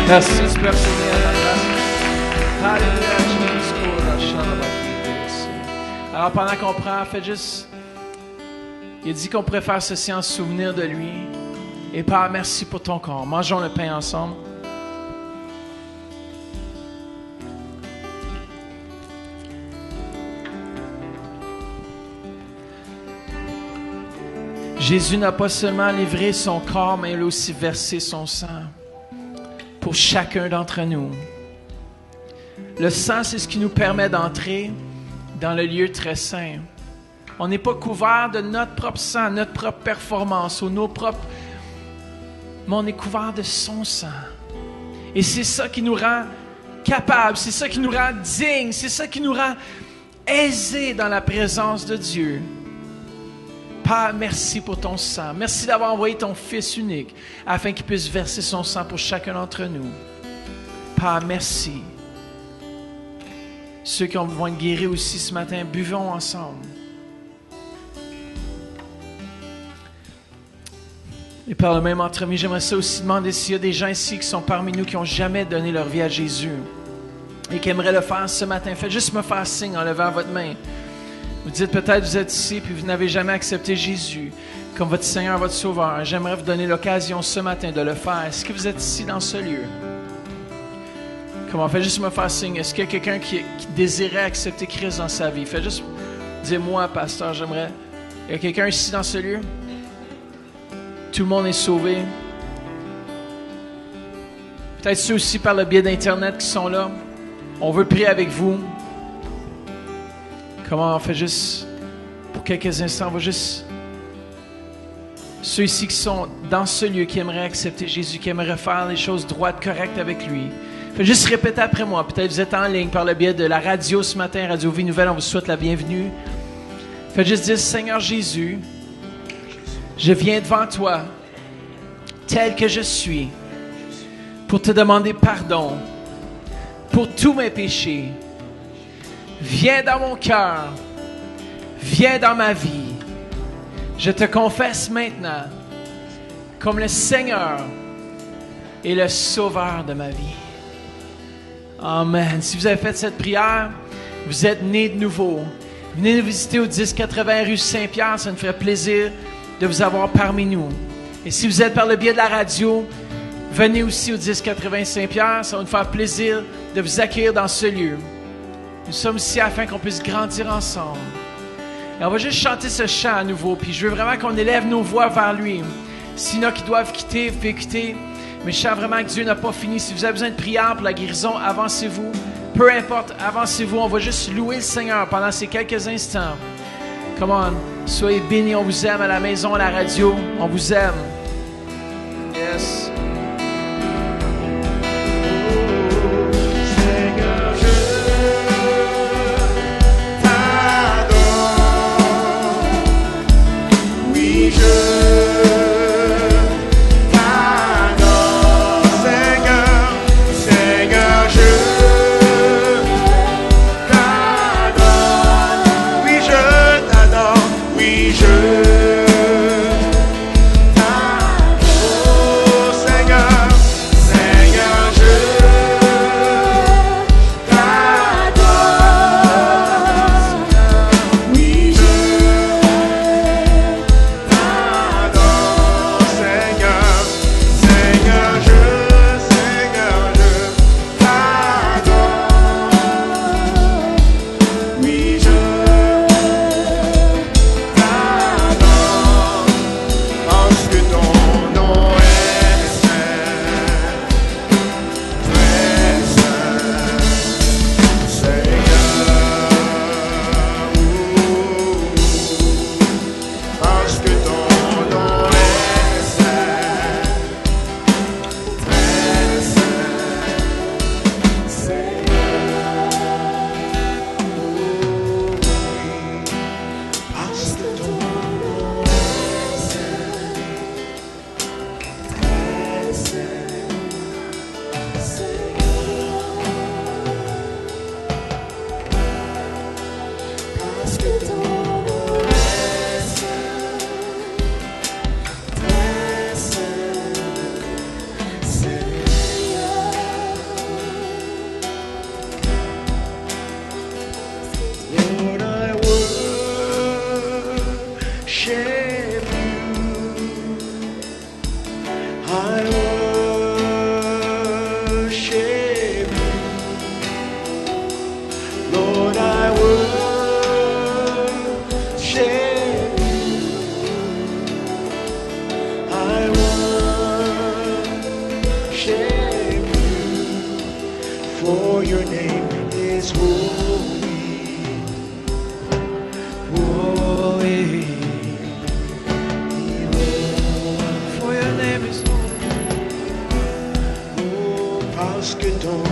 Merci, tu peux Alors, pendant qu'on prend, faites juste... Il a dit qu'on pourrait faire ceci en souvenir de lui. Et Père, merci pour ton corps. Mangeons le pain ensemble. Jésus n'a pas seulement livré son corps, mais il a aussi versé son sang pour chacun d'entre nous. Le sang, c'est ce qui nous permet d'entrer dans le lieu très saint. On n'est pas couvert de notre propre sang, notre propre performance ou nos propres... Mais on est couvert de son sang. Et c'est ça qui nous rend capables, c'est ça qui nous rend dignes, c'est ça qui nous rend aisés dans la présence de Dieu. Père, merci pour ton sang. Merci d'avoir envoyé ton Fils unique afin qu'il puisse verser son sang pour chacun d'entre nous. Père, merci. Ceux qui vont être guéris aussi ce matin, buvons ensemble. Et par le même entremis, j'aimerais ça aussi demander s'il y a des gens ici qui sont parmi nous qui n'ont jamais donné leur vie à Jésus et qui aimeraient le faire ce matin. Faites juste me faire signe en levant votre main. Vous dites peut-être vous êtes ici puis vous n'avez jamais accepté Jésus comme votre Seigneur, votre Sauveur. J'aimerais vous donner l'occasion ce matin de le faire. Est-ce que vous êtes ici dans ce lieu? Comment? Faites juste me faire signe. Est-ce qu'il y a quelqu'un qui désirait accepter Christ dans sa vie? Faites juste dire moi, pasteur, j'aimerais. Il y a quelqu'un ici dans ce lieu? Tout le monde est sauvé. Peut-être ceux aussi par le biais d'Internet qui sont là. On veut prier avec vous. Comment on fait juste, pour quelques instants, on va juste... Ceux ici qui sont dans ce lieu, qui aimeraient accepter Jésus, qui aimeraient faire les choses droites, correctes avec lui. Faites juste répéter après moi. Peut-être vous êtes en ligne par le biais de la radio ce matin, Radio Vie Nouvelle, on vous souhaite la bienvenue. Faites juste dire, Seigneur Jésus, je viens devant toi, tel que je suis, pour te demander pardon pour tous mes péchés. Viens dans mon cœur, viens dans ma vie. Je te confesse maintenant comme le Seigneur et le Sauveur de ma vie. Amen. Si vous avez fait cette prière, vous êtes nés de nouveau. Venez nous visiter au 1080 rue Saint-Pierre, ça nous ferait plaisir de vous avoir parmi nous. Et si vous êtes par le biais de la radio, venez aussi au 1080 Saint-Pierre, ça va nous faire plaisir de vous accueillir dans ce lieu. Nous sommes ici afin qu'on puisse grandir ensemble. Et on va juste chanter ce chant à nouveau, puis je veux vraiment qu'on élève nos voix vers lui. S'il y en a qui doivent quitter, vous pouvez quitter. Mais je sens vraiment que Dieu n'a pas fini. Si vous avez besoin de prière pour la guérison, avancez-vous. Peu importe, avancez-vous. On va juste louer le Seigneur pendant ces quelques instants. Come on. Soyez bénis. On vous aime à la maison, à la radio. On vous aime. Yes. Seigneur, je t'adore. Oui, je t'adore. Seigneur, Seigneur, je t'adore. Oui, je t'adore. Oui, je For your name is holy, holy. For your name is holy. Oh, parce que ton